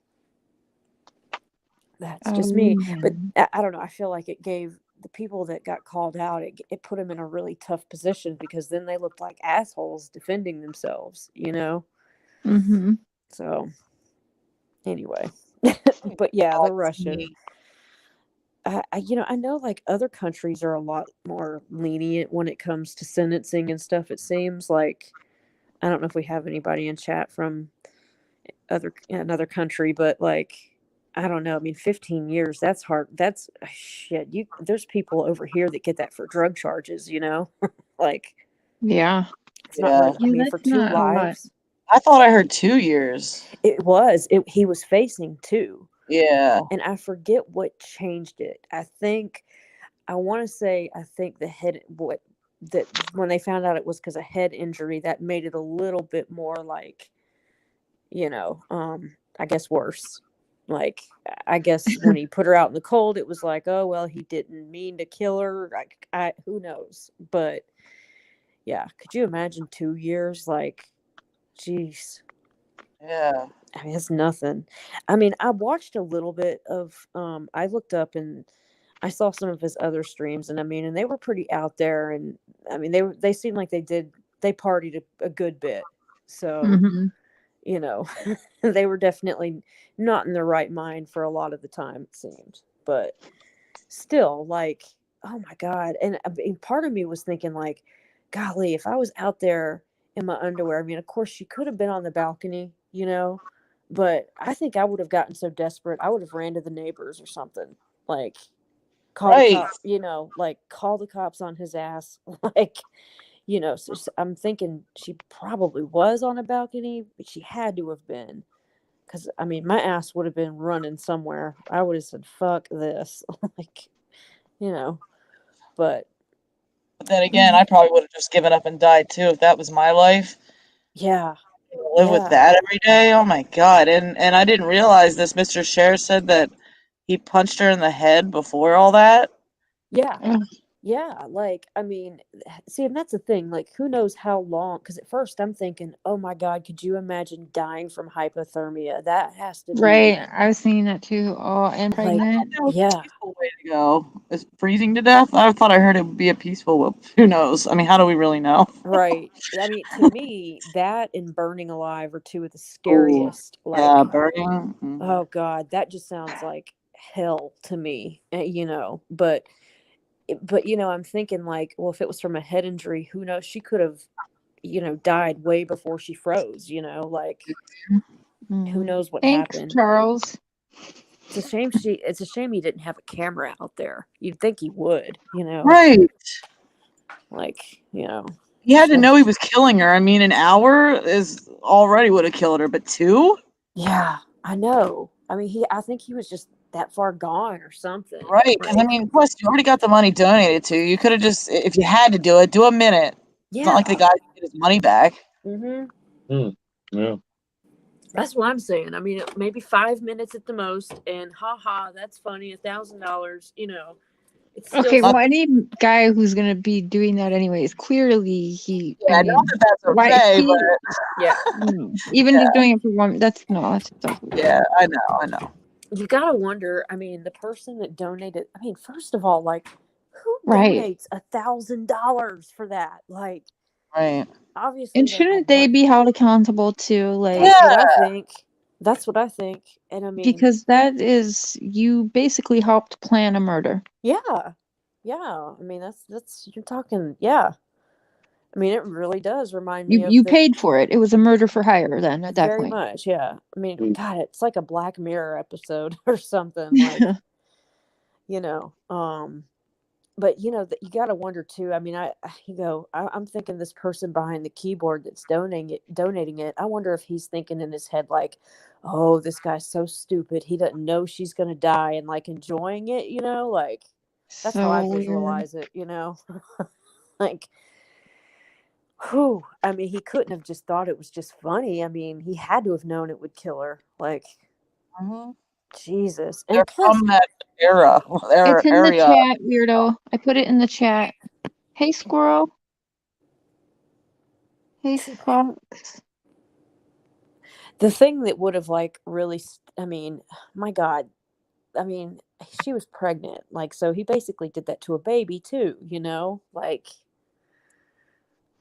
That's just me. But I don't know, I feel like it gave the people that got called out, it put them in a really tough position, because then they looked like assholes defending themselves, you know. Mm-hmm. So anyway. But yeah, the Russian, I know like other countries are a lot more lenient when it comes to sentencing and stuff. It seems like, I don't know if we have anybody in chat from another country, but like, I don't know. I mean, 15 years, that's hard. That's shit. There's people over here that get that for drug charges, you know? Like, Yeah. it's not very, I Yeah, mean, for that's 2 not a lot. lives. I thought I heard 2 years. He was facing 2. Yeah. And I forget what changed it. I think the head, that when they found out it was because of head injury, that made it a little bit more like, I guess worse. Like, I guess when he put her out in the cold, it was like, oh, well, he didn't mean to kill her. Who knows? But yeah, could you imagine 2 years? Like, geez. Yeah. I mean, it's nothing. I mean, I watched a little bit of, I looked up and I saw some of his other streams, and I mean, and they were pretty out there, and I mean, they seemed like they partied a good bit. So, Mm-hmm. they were definitely not in their right mind for a lot of the time, it seemed. But still, like, oh my God. And I mean, part of me was thinking, like, golly, if I was out there in my underwear, I mean, of course, she could have been on the balcony, but I think I would have gotten so desperate, I would have ran to the neighbors or something. Like, call the cops, like, call the cops on his ass. Like, so I'm thinking she probably was on a balcony, but she had to have been. Because, I mean, my ass would have been running somewhere. I would have said, fuck this. Like, but then again, I probably would have just given up and died too if that was my life. yeah. Live with that every day. Oh my God. And I didn't realize this. Mr. Cher said that he punched her in the head before all that. Yeah. Yeah, like, I mean, see, and that's the thing, like, who knows how long, because at first I'm thinking, oh my God, could you imagine dying from hypothermia? That has to be, Right. I was thinking that too. Oh, and like, pregnant. There was a peaceful way to go. Is freezing to death? I thought I heard it would be a peaceful. Who knows? I mean, how do we really know? Right. I mean, to me, that and burning alive are 2 of the scariest. Ooh, Like, yeah, burning. oh God, that just sounds like hell to me, but I'm thinking, like, well, if it was from a head injury, who knows? She could have, died way before she froze, like, who knows what Thanks, happened. Charles. It's a shame he didn't have a camera out there. You'd think he would, Right. like, he had to know he was killing her. I mean, an hour is already would have killed her, but 2? Yeah, I know. I mean, I think he was just that far gone or something. Right. Because, I mean, plus, you already got the money donated to you. You could have just, if you had to do it, do a minute. Yeah. It's not like the guy can get his money back. Mm-hmm. Yeah. That's what I'm saying. I mean, maybe 5 minutes at the most, and that's funny. $1,000, It's still Okay, well, any guy who's gonna be doing that anyways, clearly he. Yeah, I mean, not that that's okay, but yeah. Even just doing it for one, that's yeah, I know. You gotta wonder. I mean, the person that donated. I mean, first of all, like, who Right. donates $1,000 for that? Like, Right. obviously, And shouldn't they be held accountable too? Like, That's what I think. That's what I think. And I mean, because that is, you basically helped plan a murder. yeah. I mean, that's you're talking. Yeah. I mean, it really does remind me of You paid for it. It was a murder for hire then at that very point. much. Yeah. I mean, God, it's like a Black Mirror episode or something. Like, but you got to wonder too. I mean, I'm thinking this person behind the keyboard that's donating it. I wonder if he's thinking in his head, like, oh, this guy's so stupid. He doesn't know she's going to die, and like enjoying it, like that's how I visualize it, like, whew. I mean, he couldn't have just thought it was just funny. I mean, he had to have known it would kill her. Like, Jesus. And they're from that era. It's in the chat, weirdo. I put it in the chat. Hey, squirrel. Hey, Fox. The thing that would have like really, I mean, my God, I mean, she was pregnant, like, so he basically did that to a baby too, you know, like,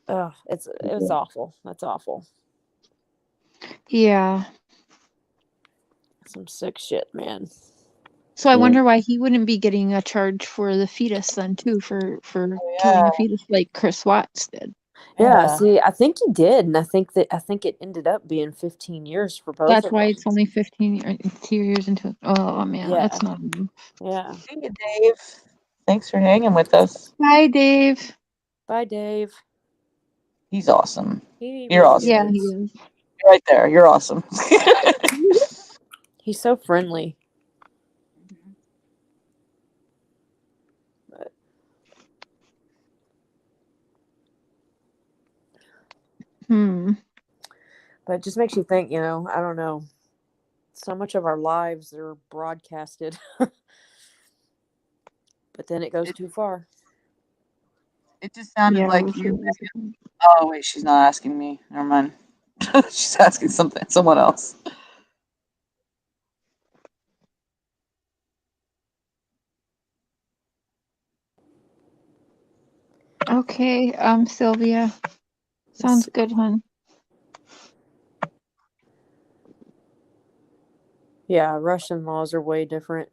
oh, it's awful. That's awful. Yeah. Some sick shit, man. So I wonder why he wouldn't be getting a charge for the fetus then too, for killing a fetus like Chris Watts did. Yeah, see, I think he did, and I think it ended up being 15 years for both That's of why them. it's only 2 years into it. Oh man, Yeah. that's not enough. Yeah. See you, Dave. Thanks for hanging with us. Bye, Dave. Bye, Dave. He's awesome. He You're really awesome. Yeah, he is. is. You're right there. You're awesome. He's so friendly. But it just makes you think, you know, I don't know. So much of our lives are broadcasted. But then it goes too far. It just sounded Yeah, like we you. should- Oh wait, she's not asking me. Never mind. She's asking someone else. Okay, Sylvia. Sounds good, hon. Yeah, Russian laws are way different.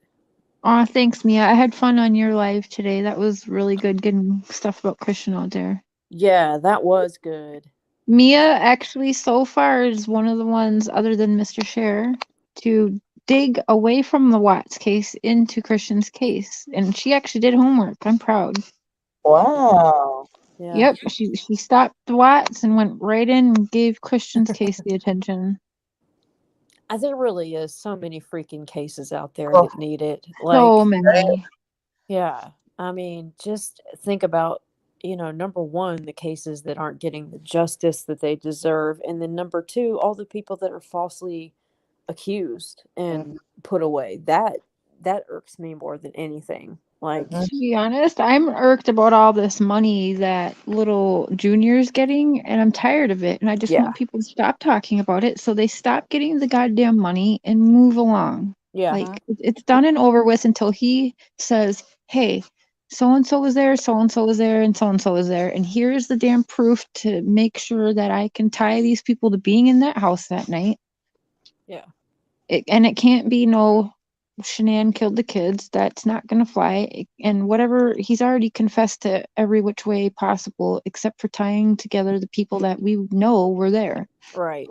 Aw, thanks, Mia. I had fun on your live today. That was really good getting stuff about Christian out there. Yeah, that was good. Mia actually so far is one of the ones other than Mr. Cher to dig away from the Watts case into Christian's case. And she actually did homework. I'm proud. Wow. Yeah. Yep, she stopped the Watts and went right in and gave Christian's case the attention. There really is so many freaking cases out there Oh. that need it. So Like, many. yeah. I mean, just think about, you know, number one, the cases that aren't getting the justice that they deserve. And then number two, all the people that are falsely accused and put away. That irks me more than anything. Like, To be honest, I'm irked about all this money that little Junior's getting, and I'm tired of it. And I just Yeah. want people to stop talking about it so they stop getting the goddamn money and move along. yeah. Like, it's done and over with until he says, hey, so-and-so was there, so-and-so was there, and so-and-so was there. And here's the damn proof to make sure that I can tie these people to being in that house that night. Yeah. And it can't be no Shan killed the kids. That's not gonna fly. And whatever, he's already confessed to every which way possible, except for tying together the people that we know were there. Right.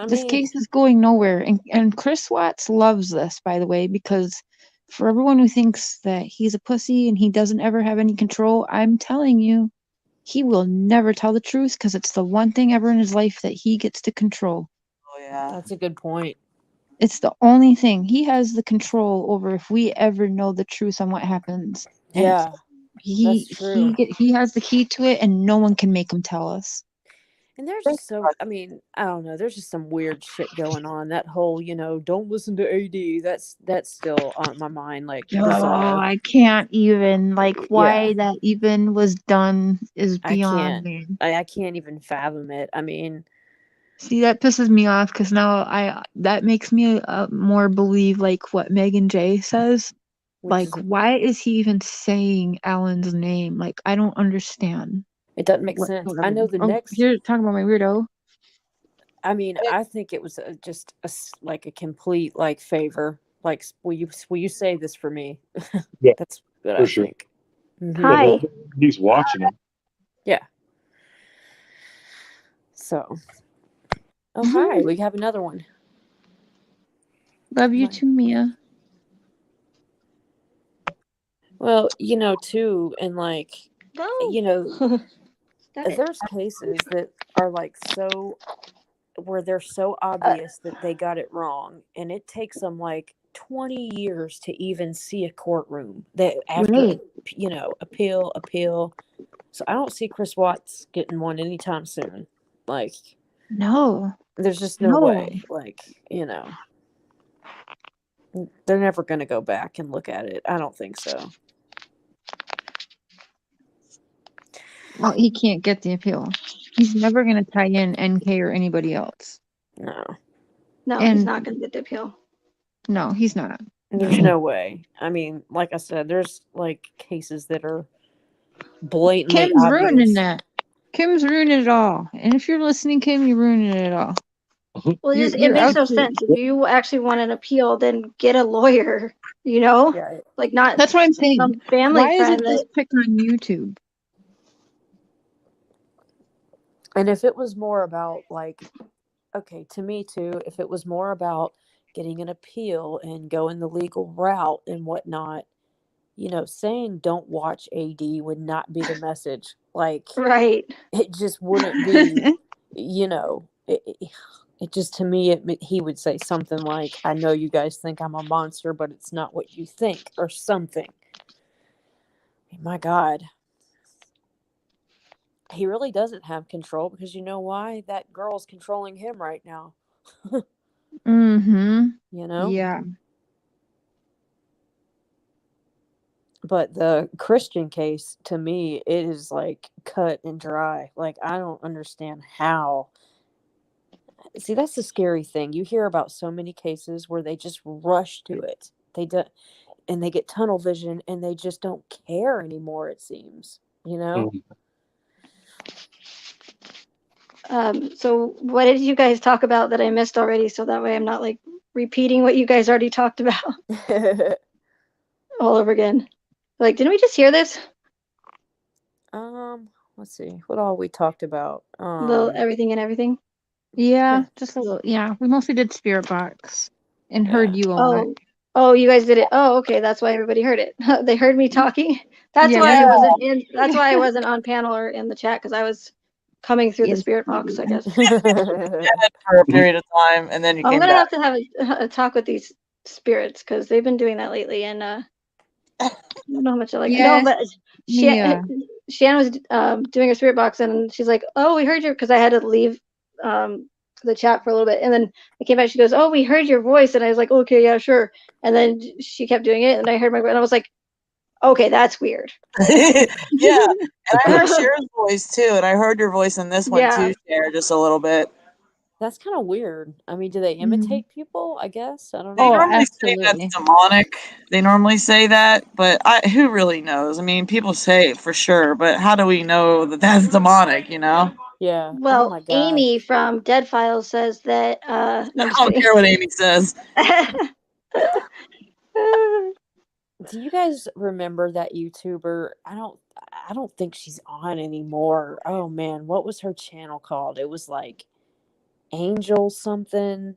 This case is going nowhere. And Chris Watts loves this, by the way, because for everyone who thinks that he's a pussy and he doesn't ever have any control, I'm telling you, he will never tell the truth because it's the one thing ever in his life that he gets to control. Oh yeah. That's a good point. It's the only thing. He has the control over if we ever know the truth on what happens. And Yeah. he has the key to it, and no one can make him tell us. And there's just I mean, I don't know, there's just some weird shit going on. That whole, you know, don't listen to AD. That's still on my mind, like bizarre. Oh, I can't even, like, why that even was done is beyond me. I can't even fathom it. I mean, see, that pisses me off because now that makes me more believe like what Megan J says. Like, why is he even saying Alan's name? Like, I don't understand. It doesn't make sense. I know the next. Here, talking about my weirdo. I mean, I think it was just like a complete like favor. Like, will you say this for me? Yeah, that's what for I sure. think. Hi. He's watching him. Yeah. So. Oh, hi. We have another one. Love you too, Mia. Well, you know, too, and like, you know, there's cases that are like where they're so obvious that they got it wrong, and it takes them like 20 years to even see a courtroom that after, you know, appeal. So I don't see Chris Watts getting one anytime soon. Like, no, there's just no way. Like, you know, they're never going to go back and look at it. I don't think so. Well, he can't get the appeal. He's never going to tie in NK or anybody else. No. No, And- he's not going to get the appeal. No, he's not. There's no way. I mean, like I said, there's like cases that are blatantly Kim's obvious. ruining that. Kim's ruining it all. And if you're listening, Kim, you're ruining it all. Well, You're- it you're makes no absolutely- sense. If you actually want an appeal, then get a lawyer, you know? Yeah. Like, not That's what I'm saying. some family Why is friend it just picked on YouTube? And if it was more about like, okay, to me too, if it was more about getting an appeal and going the legal route and whatnot, you know, saying don't watch AD would not be the message. Like, right. it just wouldn't be, you know, it just, to me, he would say something like, I know you guys think I'm a monster, but it's not what you think, or something. My God. He really doesn't have control, because you know why? That girl's controlling him right now. Mm-hmm. You know? Yeah. But the Christian case, to me, it is like cut and dry. Like, I don't understand how. See, that's the scary thing. You hear about so many cases where they just rush to it. They do, and they get tunnel vision, and they just don't care anymore, it seems. You know? So what did you guys talk about that I missed already? So that way I'm not like repeating what you guys already talked about all over again. Like, didn't we just hear this? Let's see. What all we talked about? Little everything and everything. Yeah, just a little. Yeah, we mostly did Spirit Box and heard you a lot. Oh, you guys did it. Oh, okay. That's why everybody heard it. They heard me talking. That's Yeah, why we- I wasn't in. That's why I wasn't on panel or in the chat, because I was coming through the Yes. Spirit Box, I guess. For a period of time, and then you I'm came gonna back. have to have a talk with these spirits, because they've been doing that lately, and I don't know how much I like. Yes, No, but Mia. Shan was doing a Spirit Box, and she's like, "Oh, we heard you," because I had to leave the chat for a little bit, and then I came back. She goes, "Oh, we heard your voice," and I was like, "Okay, yeah, sure." And then she kept doing it, and I heard my voice, and I was like, "Okay, that's weird." Yeah, and I heard Cher's voice too, and I heard your voice in this one Yeah. too, Cher, just a little bit. That's kind of weird. I mean, do they imitate people? I guess. I don't They know. Oh, normally say absolutely. that's demonic. They normally say that, but who really knows? I mean, people say it for sure, but how do we know that that's demonic? You know? Yeah. Oh Well, my God. Amy from Dead Files says that. No, I'm I just don't kidding. care what Amy says. Do you guys remember that YouTuber? I don't think she's on anymore. Oh man, what was her channel called? It was like Angel something.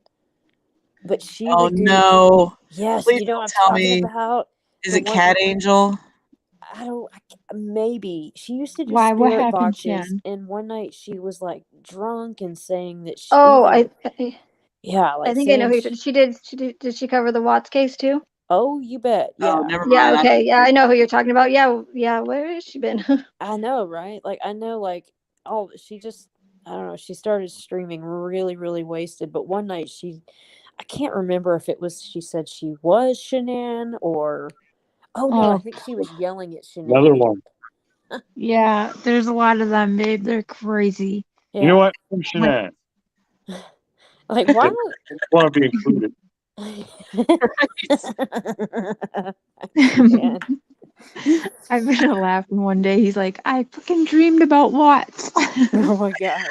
But she Oh would do, no! yes, Please you know don't what I'm tell talking me. about? Is The it one- Cat Angel? Maybe. She used to do Why? What spirit happened, boxes, Shan? and one night she was like drunk and saying that she Oh, like I think I know who she did. Did she cover the Watts case too? Oh, you bet. Yeah. Oh, never Yeah. mind. Okay. Yeah, I know who you're talking about. Yeah. Where has she been? I know, right? Like, I know, like, oh, she just, I don't know, she started streaming really, really wasted. But one night I can't remember if it was, she said she was Shan or, oh no, I Oh. think she was yelling at Shan. Another one. Yeah, there's a lot of them, babe. They're crazy. Yeah. You know what? I'm Shan. Like, why I want to be included. Man. I've been laughing one day. He's like, I fucking dreamed about Watts. Oh my God.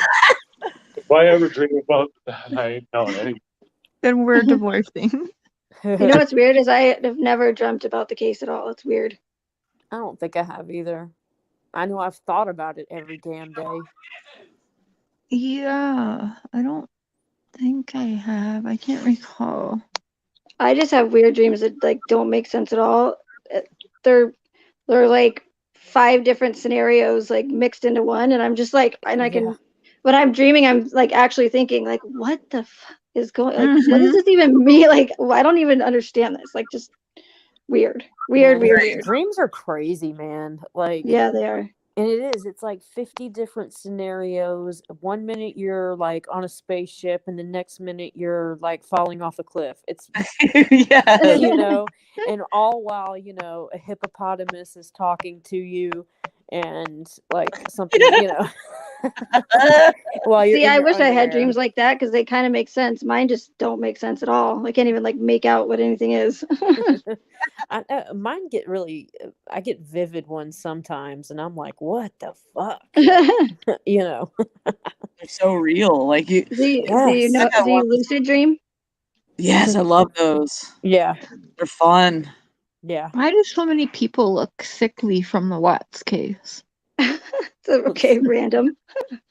If I ever dream about that, I ain't telling anyone. Then we're divorcing. You know what's weird is I have never dreamt about the case at all. It's weird. I don't think I have either. I know I've thought about it every damn day. Yeah, I don't think I have. I can't recall. I just have weird dreams that like don't make sense at all. They're like 5 different scenarios like mixed into one, and I'm just like, and I can, when I'm dreaming, I'm like actually thinking like, what the fuck is going? Like, what does this even mean? Like, I don't even understand this. Like, just weird. Dreams are crazy, man. Like, yeah, they are. And it is. It's like 50 different scenarios. 1 minute you're like on a spaceship, and the next minute you're like falling off a cliff. It's Yeah. you know, and all while, you know, a hippopotamus is talking to you, and like something, you know. While you're See, in I your wish I had underwear. dreams like that because they kind of make sense. Mine just don't make sense at all. I can't even like make out what anything is. Mine get really, I get vivid ones sometimes, and I'm like, what the fuck? You know? They're so real. Like you. Do you Yes. know? Do you lucid dream? Yes, I love those. Yeah. They're fun. Yeah. Why do so many people look sickly from the Watts case? Okay, random.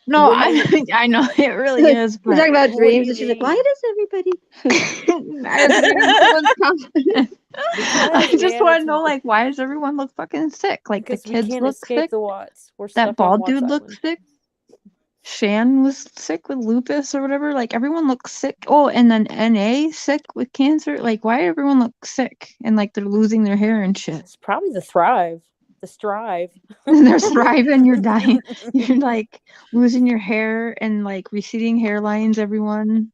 No, Women- I know it really is. We're But talking about What do dreams, you and she's like, "Why mean? does everybody?" I was reading someone's comment. Because, I just man, want it's to know, like, why does everyone look fucking sick? Like, the because we kids can't look escape sick. the Watts. We're That stuck on bald Watts dude Island. looks sick. Shan was sick with lupus or whatever. Like, everyone looks sick. Oh, and then NA sick with cancer. Like, why everyone look sick? And, like, they're losing their hair and shit. It's probably the strive. They're thriving, you're dying. You're, like, losing your hair and, like, receding hairlines, everyone.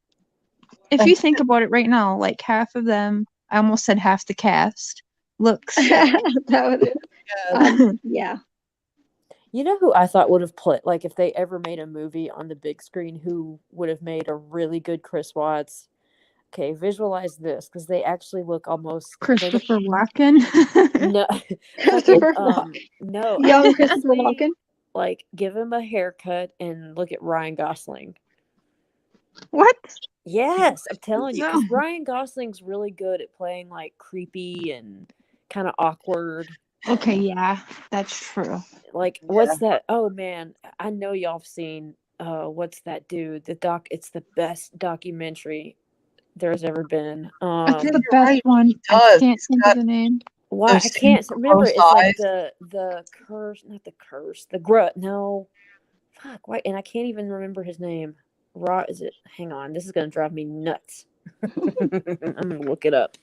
If you think about it right now, like, half of them, I almost said half the cast, looks sick. That would, yeah. You know who I thought would have played, like, if they ever made a movie on the big screen, who would have made a really good Chris Watts? Okay, visualize this, because they actually look almost Christopher Walken. No, Christopher no, young Christopher honestly, Walken. like, give him a haircut and look at Ryan Gosling. What? Yes, I'm telling you, because No. Ryan Gosling's really good at playing like creepy and kind of awkward. Okay, yeah, that's true. Like, what's that? Oh man, I know y'all have seen. What's that dude? It's the best documentary there's ever been. It's the You're best right, one. he I does. can't He's think got of the name. Why those I can't same remember. close It's like eyes. the curse, not the curse, the grut. No, fuck. Why? And I can't even remember his name. Is it? Hang on, this is gonna drive me nuts. I'm gonna look it up.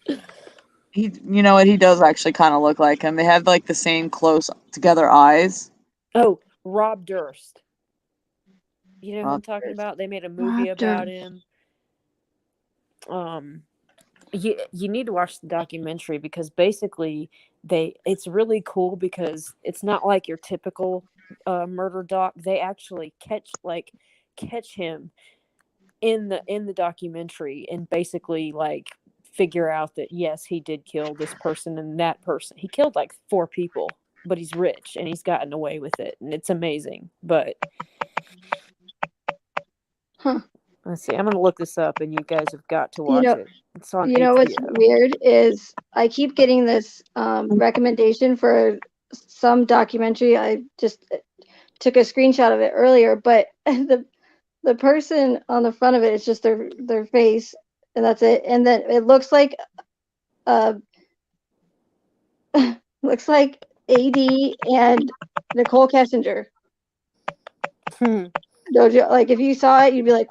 You know what? He does actually kind of look like him. They have like the same close together eyes. Oh, Rob Durst. You know who I'm Rob talking Durst. about? They made a movie Rob about Durst. him. You need to watch the documentary, because basically it's really cool, because it's not like your typical murder doc. They actually catch him in the documentary, and basically like figure out that yes, he did kill this person and that person. He killed like 4 people, but he's rich and he's gotten away with it, and it's amazing. But let's see, I'm gonna look this up, and you guys have got to watch it. It's on You know what's HBO. weird is I keep getting this recommendation for some documentary. I just took a screenshot of it earlier, but the person on the front of it is just their face, and that's it. And then it looks like looks like AD and Nicole Kessinger. Dojo, like if you saw it, you'd be like,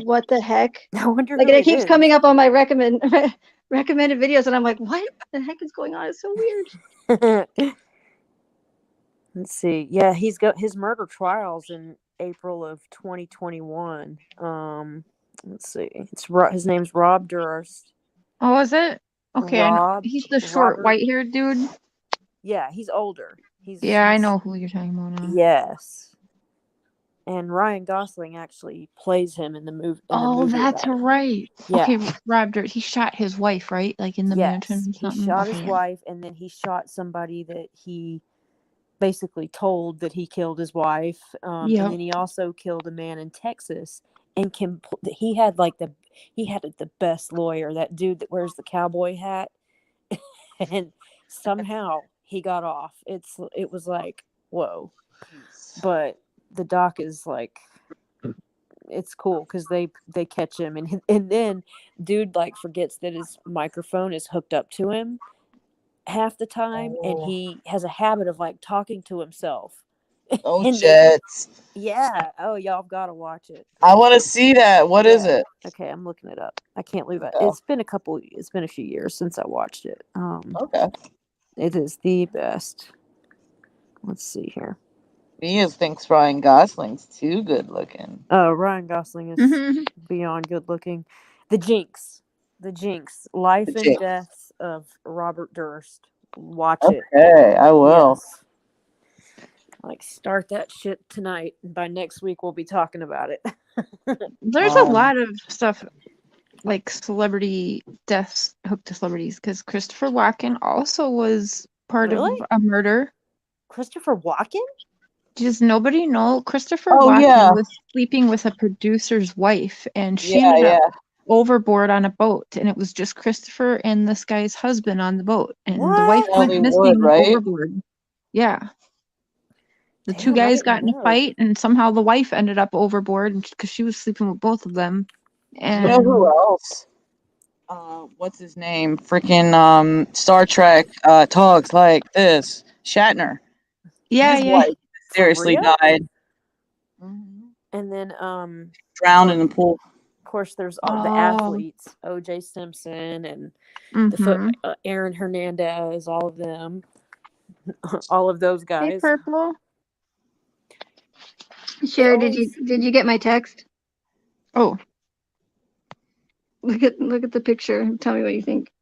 "What the heck?" I wonder Like, who and it it keeps is. coming up on my recommended videos, and I'm like, "What the heck is going on?" It's so weird. Let's see. Yeah, he's got his murder trials in April of 2021. Let's see. His name's Rob Durst. Oh, is it? Okay, I know. He's the short, Robert- white-haired dude. Yeah, he's older. I know who you're talking about now. Yes. And Ryan Gosling actually plays him in the movie. That's right. Yeah. Okay, Rob Durst. He shot his wife, right? Like in the mansion or He something. shot Okay, his wife, and then he shot somebody that he basically told that he killed his wife. And then he also killed a man in Texas. And he had the best lawyer, that dude that wears the cowboy hat. And somehow he got off. It was like, whoa. But the doc is like, it's cool, because they catch him, and then dude like forgets that his microphone is hooked up to him half the time, and he has a habit of like talking to himself. Oh shit! Yeah. Oh, y'all have got to watch it. I want to see that. What is it? Okay, I'm looking it up. I can't believe it. It's been a few years since I watched it. Okay. It is the best. Let's see here. Mia thinks Ryan Gosling's too good looking. Oh, Ryan Gosling is beyond good looking. The Jinx. Life and Deaths of Robert Durst. Watch it. Okay, I will. Yes. Like, start that shit tonight, and by next week we'll be talking about it. There's a lot of stuff like celebrity deaths hooked to celebrities because Christopher Walken also was part of Really? a murder. Christopher Walken? Does nobody know? Christopher Oh, Walken yeah. was sleeping with a producer's wife, and she Yeah, ended yeah. up overboard on a boat, and it was just Christopher and this guy's husband on the boat, and the wife What? went Hollywood, missing right? overboard. Yeah. The two Damn, I guys didn't got in a know. fight, and somehow the wife ended up overboard because she was sleeping with both of them. You know And who else? What's his name? Freaking Star Trek talks like this. Shatner. yeah, His yeah. wife seriously real? died. And then, Drowned in the pool. of course, there's all the Oh. athletes, O.J. Simpson and the Mhm. Aaron Hernandez, all of them, all of those Hey, guys. Purple. Cher, did you get my text? Oh, Look at the picture and tell me what you think.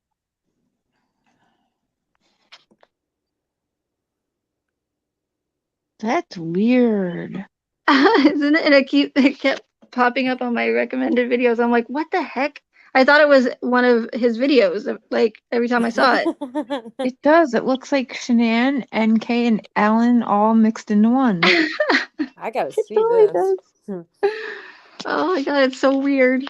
that's weird. Isn't it? And it kept popping up on my recommended videos. I'm like, what the heck? I thought it was one of his videos. Like every time I saw it. It does. It looks like Shan, NK, and Alan all mixed into one. I gotta It see totally this. does. Oh my god, it's so weird.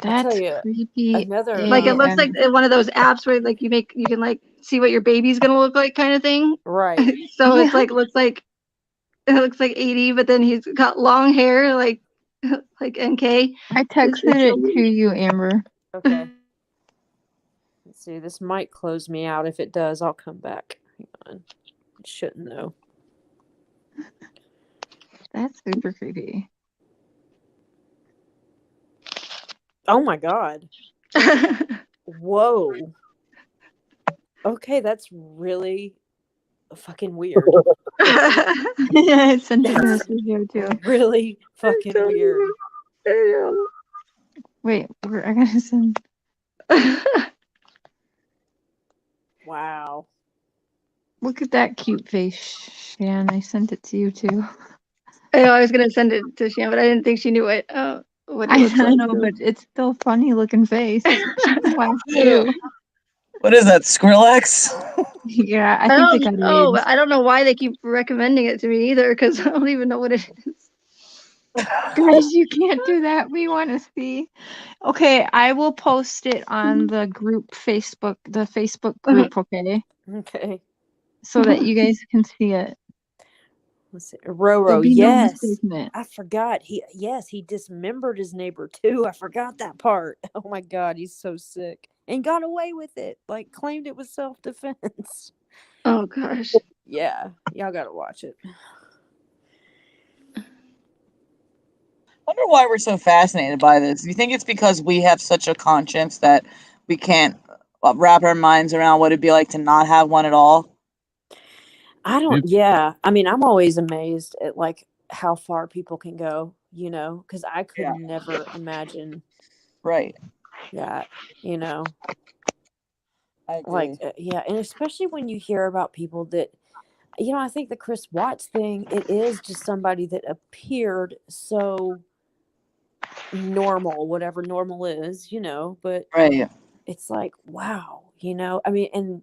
I'll tell That's you, creepy. another Like it looks AF. like one of those apps where like you can like see what your baby's gonna look like kind of thing. right. So it's Yeah. like it looks like 80, but then he's got long hair like NK. I texted it to you, Amber. Okay. Let's see. This might close me out. If it does, I'll come back. Hang on. It shouldn't though. That's super creepy. Oh my god. Whoa. Okay, that's really fucking weird. Yeah, I sent it in this video too. Really fucking weird. Wait, I gotta send. Wow. Look at that cute face, Shan. I sent it to you too. I know I was gonna send it to Shan, but I didn't think she knew what it looks I like. know, but it's still funny looking face. She laughed too. What is that? Skrillex? Yeah, I I think they don't got know, AIDS. but I don't know why they keep recommending it to me either, because I don't even know what it is. Guys, you can't do that. We want to see. Okay, I will post it on the group Facebook, the Facebook group, okay? Okay. So that you guys can see it. Let's see. There'll Roro, be no yes. mistaking it. I forgot. He dismembered his neighbor too. I forgot that part. Oh my god, he's so sick. And got away with it. Like claimed it was self-defense. Oh gosh. Yeah. Y'all gotta watch it. I wonder why we're so fascinated by this. Do you think it's because we have such a conscience that we can't wrap our minds around what it'd be like to not have one at all? Yeah. I mean, I'm always amazed at like how far people can go, because I could never imagine Right. that, I agree. like, and especially when you hear about people that, I think the Chris Watts thing, it is just somebody that appeared so normal, whatever normal is, but Right. it's like, wow, I mean, and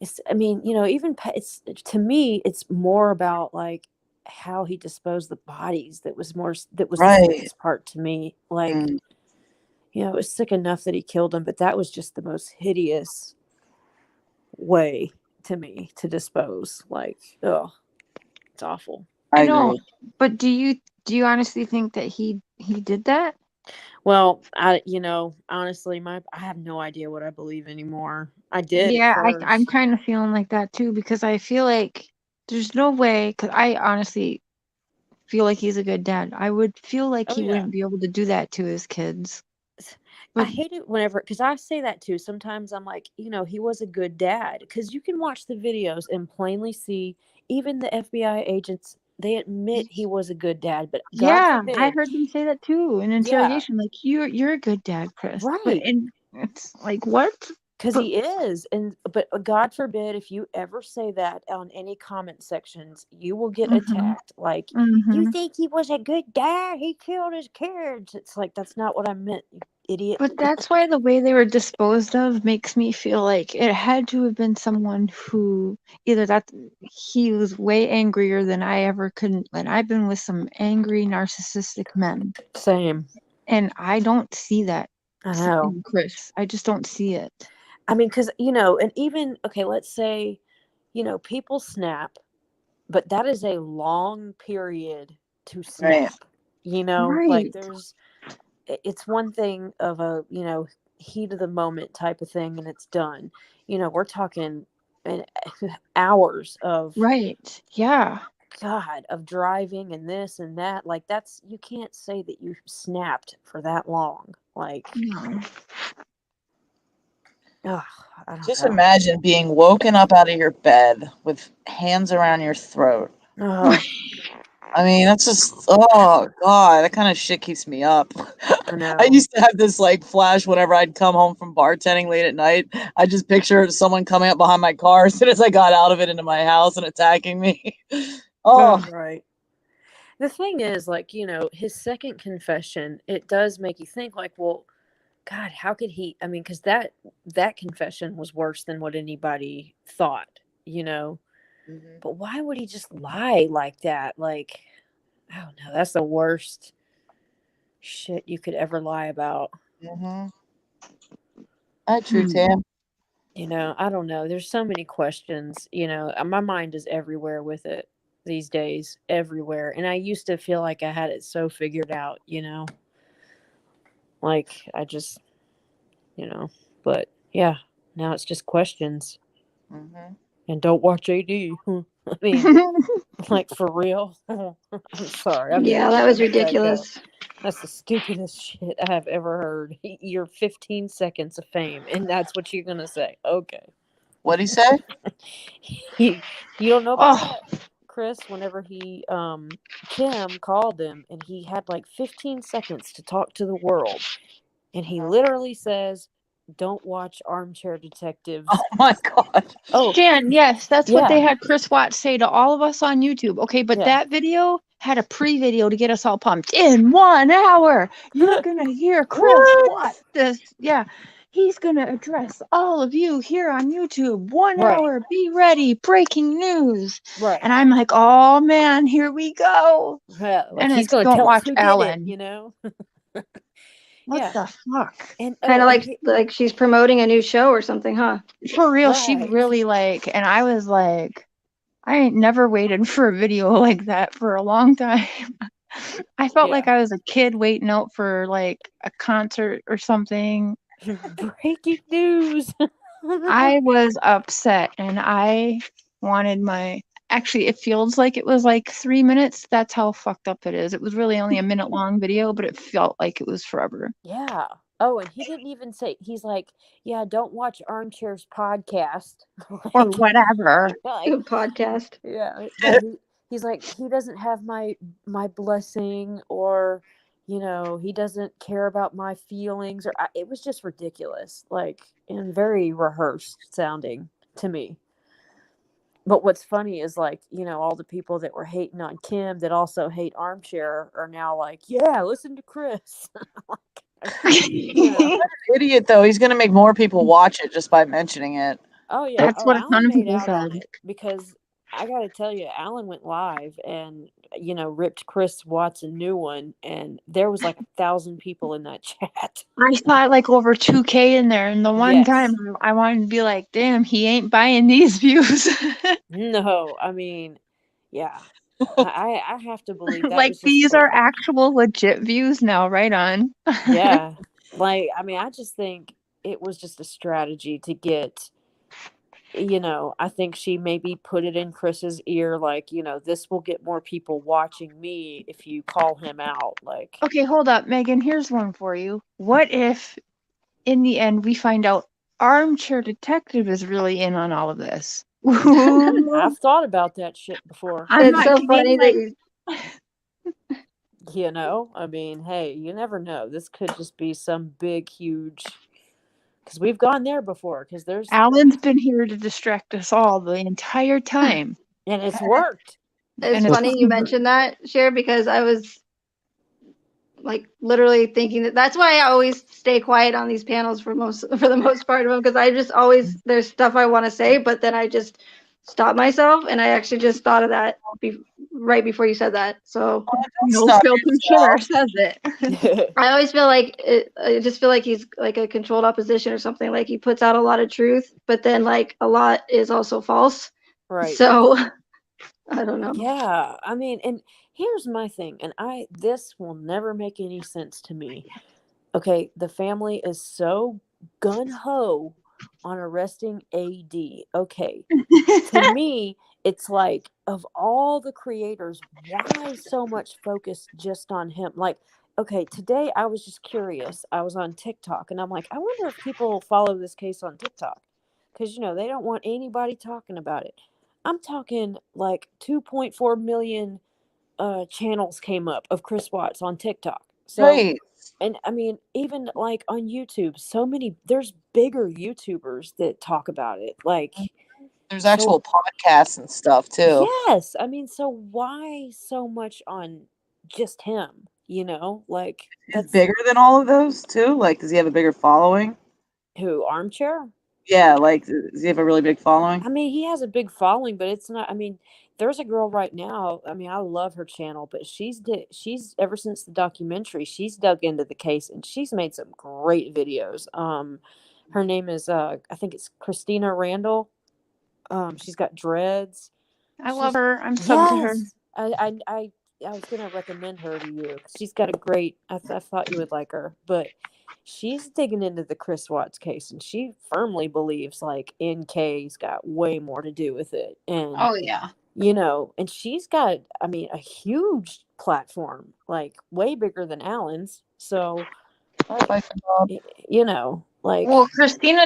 even it's, to me, it's more about like how he disposed the bodies that was the sickest part to me. Like, it was sick enough that he killed them, but that was just the most hideous way to me to dispose. Like, oh, it's awful. I know, but do you honestly think that he did that? Well, honestly, I have no idea what I believe anymore. I did. Yeah, I'm kind of feeling like that too, because I feel like there's no way, because I honestly feel like he's a good dad. I would feel like he wouldn't be able to do that to his kids. But I hate it whenever, because I say that too. Sometimes I'm like, he was a good dad, because you can watch the videos and plainly see, even the FBI agents, they admit he was a good dad. But God forbid, I heard them say that too in interrogation. Like, you're a good dad, Chris. right? And it's like, what? Because he is, but God forbid if you ever say that on any comment sections, you will get attacked. Like, you think he was a good dad? He killed his kids. It's like, that's not what I meant, you idiot. But that's why the way they were disposed of makes me feel like it had to have been someone who either that he was way angrier than I ever could. And I've been with some angry, narcissistic men, Same. and I don't see that I know. in Chris. I just don't see it. I mean, because, you know, and even, okay, let's say, you know, people snap, but that is a long period to snap, Right. you know, Right. like it's one thing of a, you know, heat of the moment type of thing and it's done. You know, we're talking hours of, Right. Yeah. God, of driving and this and that. Like, that's, you can't say that you snapped for that long. Like, No. ugh, I don't Just know. imagine being woken up out of your bed with hands around your throat. Ugh, I mean, that's just, oh God, that kind of shit keeps me up. I know. I used to have this like flash whenever I'd come home from bartending late at night. I just picture someone coming up behind my car as soon as I got out of it into my house and attacking me. Oh, Right. The thing is, like, you know, his second confession, it does make you think, like, well, God, how could he? I mean, because that confession was worse than what anybody thought, you know. But why would he just lie like that? Like, I don't know. That's the worst shit you could ever lie about. true, Tam. You know, I don't know. There's so many questions, you know, my mind is everywhere with it these days, everywhere. And I used to feel like I had it so figured out, you know, like I just, you know, but yeah, now it's just questions. And don't watch AD. I mean, like, for real. I'm sorry. Yeah, that was ridiculous. That's the stupidest shit I have ever heard. Your 15 seconds of fame, and that's what you're gonna say. Okay. What'd he say? you don't know about that, Chris? Whenever Kim called him, and he had like 15 seconds to talk to the world, and he literally says, "Don't watch Armchair Detectives." Oh my God. Oh, Shan, yes, that's what they yeah. had Chris Watts say to all of us on YouTube. Okay, but Yeah. that video had a pre-video to get us all pumped. In 1 hour, you're gonna hear Chris Watts. Yeah, he's gonna address all of you here on YouTube. 1 Right. hour, be ready, breaking news. Right. And I'm like, oh man, here we go. Yeah, like, And he's it's gonna don't tell us watch who Alan. did it, you know. What Yeah. the fuck? And Kind of like she's promoting a new show or something, huh? For real, she Right. really and I was like, I ain't never waited for a video like that for a long time. I felt like I was a kid waiting out for like a concert or something. Breaking news. I was upset and I wanted actually, it feels like it was like 3 minutes. That's how fucked up it is. It was really only a minute long video, but it felt like it was forever. Yeah. Oh, and he didn't even say, he's like, yeah, don't watch Armchair's podcast. Or whatever. Like, Podcast. yeah. He's like, he doesn't have my blessing, or, you know, he doesn't care about my feelings, or it was just ridiculous, like, and very rehearsed sounding to me. But what's funny is, like, you know, all the people that were hating on Kim that also hate Armchair are now like, yeah, listen to Chris. You know. Idiot though. He's gonna make more people watch it just by mentioning it. Oh yeah, That's what a ton Alan of made people out on said. it, because I got to tell you, Alan went live and, you know, ripped Chris Watts a new one, and there was like 1,000 people in that chat. I saw like over 2K in there, and the one time I wanted to be like, damn, he ain't buying these views. No, I mean, yeah, I have to believe that like was just these are actual legit views now, right on. yeah. Like, I mean, I just think it was just a strategy to get, you know, I think she maybe put it in Chris's ear, like, you know, this will get more people watching me if you call him out. Like, Okay, hold up, Megan. Here's one for you. What if, in the end, we find out Armchair Detective is really in on all of this? I've thought about that shit before. It's so funny that you. You know, I mean, hey, you never know. This could just be some big, huge because we've gone there before. Because there's Alan's been here to distract us all the entire time. and it's worked. It's And funny you mentioned that, Cher, because I was like literally thinking that's why I always stay quiet on these panels for the most part of them, because I just always there's stuff I want to say, but then I just stop myself, and I actually just thought of that right before you said that. So no filter Cher says it. I always feel like I just feel like he's like a controlled opposition or something. Like he puts out a lot of truth, but then like a lot is also false. Right. So I don't know. Yeah, I mean, and here's my thing, and this will never make any sense to me. Okay, the family is so gun-ho on arresting AD. Okay, to me, it's like, of all the creators, why so much focus just on him? Like, okay, today I was just curious. I was on TikTok, and I'm like, I wonder if people follow this case on TikTok, because, they don't want anybody talking about it. I'm talking like 2.4 million channels came up of Chris Watts on TikTok. So, Right. and I mean, even like on YouTube, there's bigger YouTubers that talk about it. Like, there's actual podcasts and stuff too. Yes. I mean, so why so much on just him? Like, that's bigger than all of those too. Like, does he have a bigger following? Who, Armchair? Yeah, like, does he have a really big following? I mean, he has a big following, but it's not. I mean, there's a girl right now. I mean, I love her channel, but she's ever since the documentary, she's dug into the case, and she's made some great videos. Her name is I think it's Christina Randall. She's got dreads. I love her. I'm subbed to her. I was gonna recommend her to you. She's got a great. I thought you would like her, but she's digging into the Chris Watts case, and she firmly believes like NK's got way more to do with it. And Oh yeah. and she's got, I mean, a huge platform, like way bigger than Alan's. So, like, well, Christina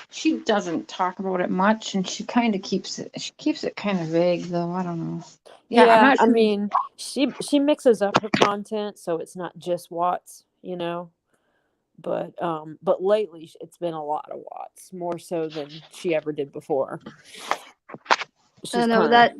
she doesn't talk about it much, and she kind of keeps it kind of vague, though. I don't know. Yeah, I mean, she mixes up her content, so it's not just Watts, but lately it's been a lot of Watts, more so than she ever did before. I know that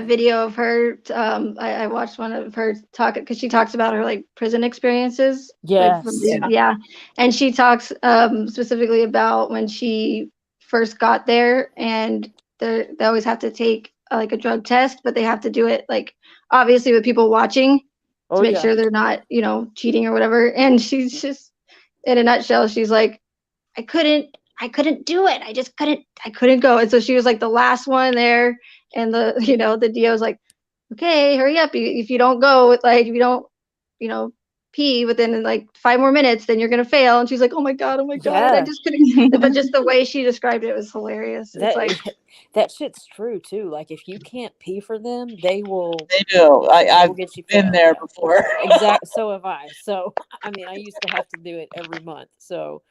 video of her. I watched one of her talk because she talks about her like prison experiences. Yes. Yeah, and she talks specifically about when she first got there, and they always have to take like a drug test, but they have to do it like obviously with people watching to make sure they're not cheating or whatever. And she's just, in a nutshell, she's like, I couldn't do it. I couldn't go. And so she was like the last one there. And the DO was like, okay, hurry up. If you don't go, like, if you don't, pee within like 5 more minutes, then you're going to fail. And she's like, oh my God. Yeah. I just couldn't. But just the way she described it was hilarious. It's like, that shit's true too. Like, if you can't pee for them, they will. They do. I've been there before. Exactly. So have I. So, I mean, I used to have to do it every month. So.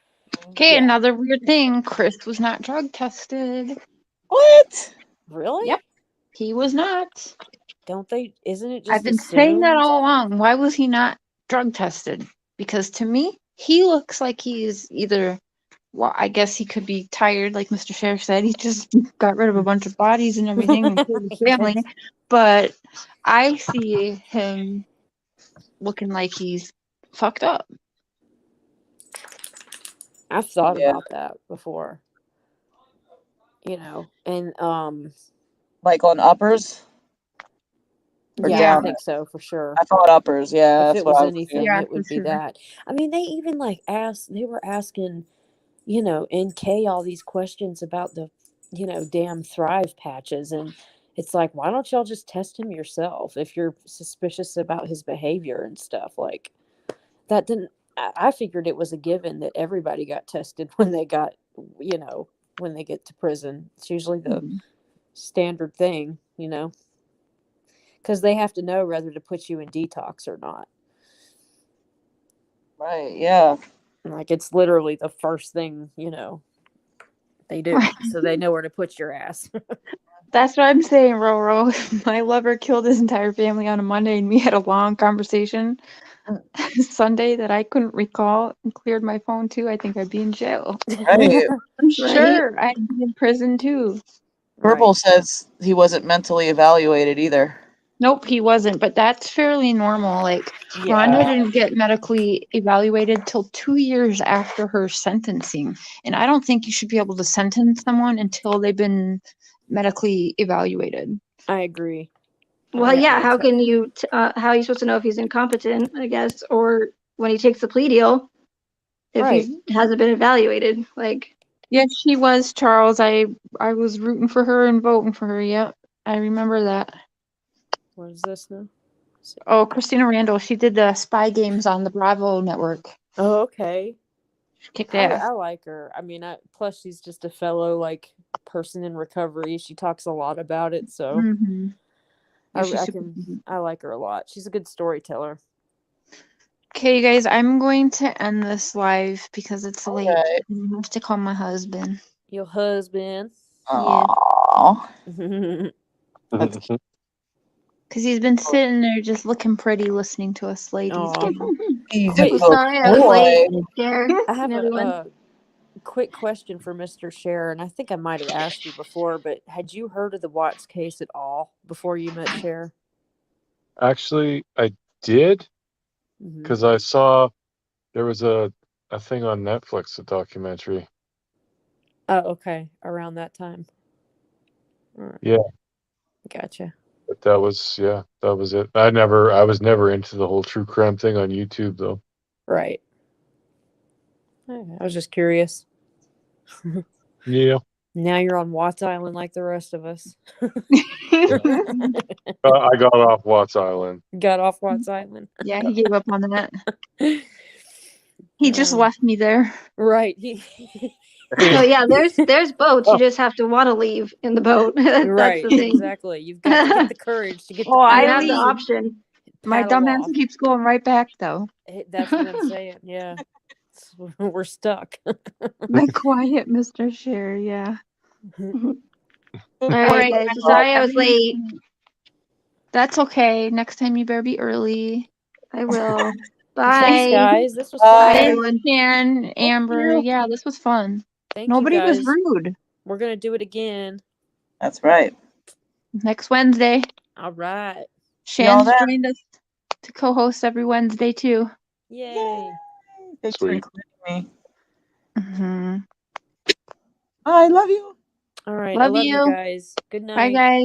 Okay, another weird thing. Chris was not drug tested. What? Really? Yep. He was not. Don't they? Isn't it just I've been saying that all along. Why was he not drug tested? Because to me, he looks like he's either, well, I guess he could be tired, like Mr. Cher said. He just got rid of a bunch of bodies and everything and killed his family. But I see him looking like he's fucked up. I've thought about that before. And like on uppers? Yeah, I think so, for sure. I thought uppers, yeah. If it was anything, it would be that. I mean, they even they were asking, NK all these questions about the, damn Thrive patches. And it's like, why don't y'all just test him yourself if you're suspicious about his behavior and stuff? Like, that didn't, I figured it was a given that everybody got tested when they got, when they get to prison. It's usually the standard thing, because they have to know whether to put you in detox or not. Right, yeah. Like, it's literally the first thing, they do. Right. So they know where to put your ass. That's what I'm saying, Roro. My lover killed his entire family on a Monday, and we had a long conversation Sunday that I couldn't recall and cleared my phone too, I think I'd be in jail. Right. I'm sure I'd be in prison too. Purple says he wasn't mentally evaluated either. Nope, he wasn't, but that's fairly normal. Like, Rhonda didn't get medically evaluated till 2 years after her sentencing. And I don't think you should be able to sentence someone until they've been medically evaluated. I agree. Well, yeah. How can you? How are you supposed to know if he's incompetent? I guess, or when he takes the plea deal, if he hasn't been evaluated. Like, Yes, she was, Charles. I was rooting for her and voting for her. Yep, I remember that. What is this now? Oh, Christina Randall. She did the Spy Games on the Bravo network. Oh, okay. She kicked ass. I like her. I mean, plus she's just a fellow like person in recovery. She talks a lot about it, so I like her a lot. She's a good storyteller. Okay, guys, I'm going to end this live because it's late. Okay. I have to call my husband. Your husband? Aww. Because he's been sitting there just looking pretty, listening to us ladies. He's I'm sorry I was late, Cher. I have a quick question for Mr. Cher, and I think I might have asked you before, but had you heard of the Watts case at all before you met Cher? Actually, I did, because I saw there was a thing on Netflix, a documentary. Oh, okay. Around that time. Yeah. Gotcha. But that was it. I was never into the whole true crime thing on YouTube though. Right. I was just curious. Yeah. Now you're on Watts Island like the rest of us. I got off Watts Island. Got off Watts Island. Yeah, he gave up on that. He just left me there. Right. So yeah, there's boats. You just have to want to leave in the boat. That's right. the thing. Exactly. You've got to get the courage to get. I have the option. My dumbass keeps going right back though. That's what I'm saying. Yeah, we're stuck. The quiet Mr. Cher. Yeah. All right, guys. Sorry I was late. That's okay. Next time you better be early. I will. Bye. Thanks, guys. This was fun. Bye, everyone. Shan, Amber. Yeah, this was fun. Nobody was rude. We're going to do it again. That's right. Next Wednesday. All right. Shan's joined us to co-host every Wednesday, too. Yay. Thanks for including me. I love you. All right. Love I love you. you guys. Good night. Bye, guys.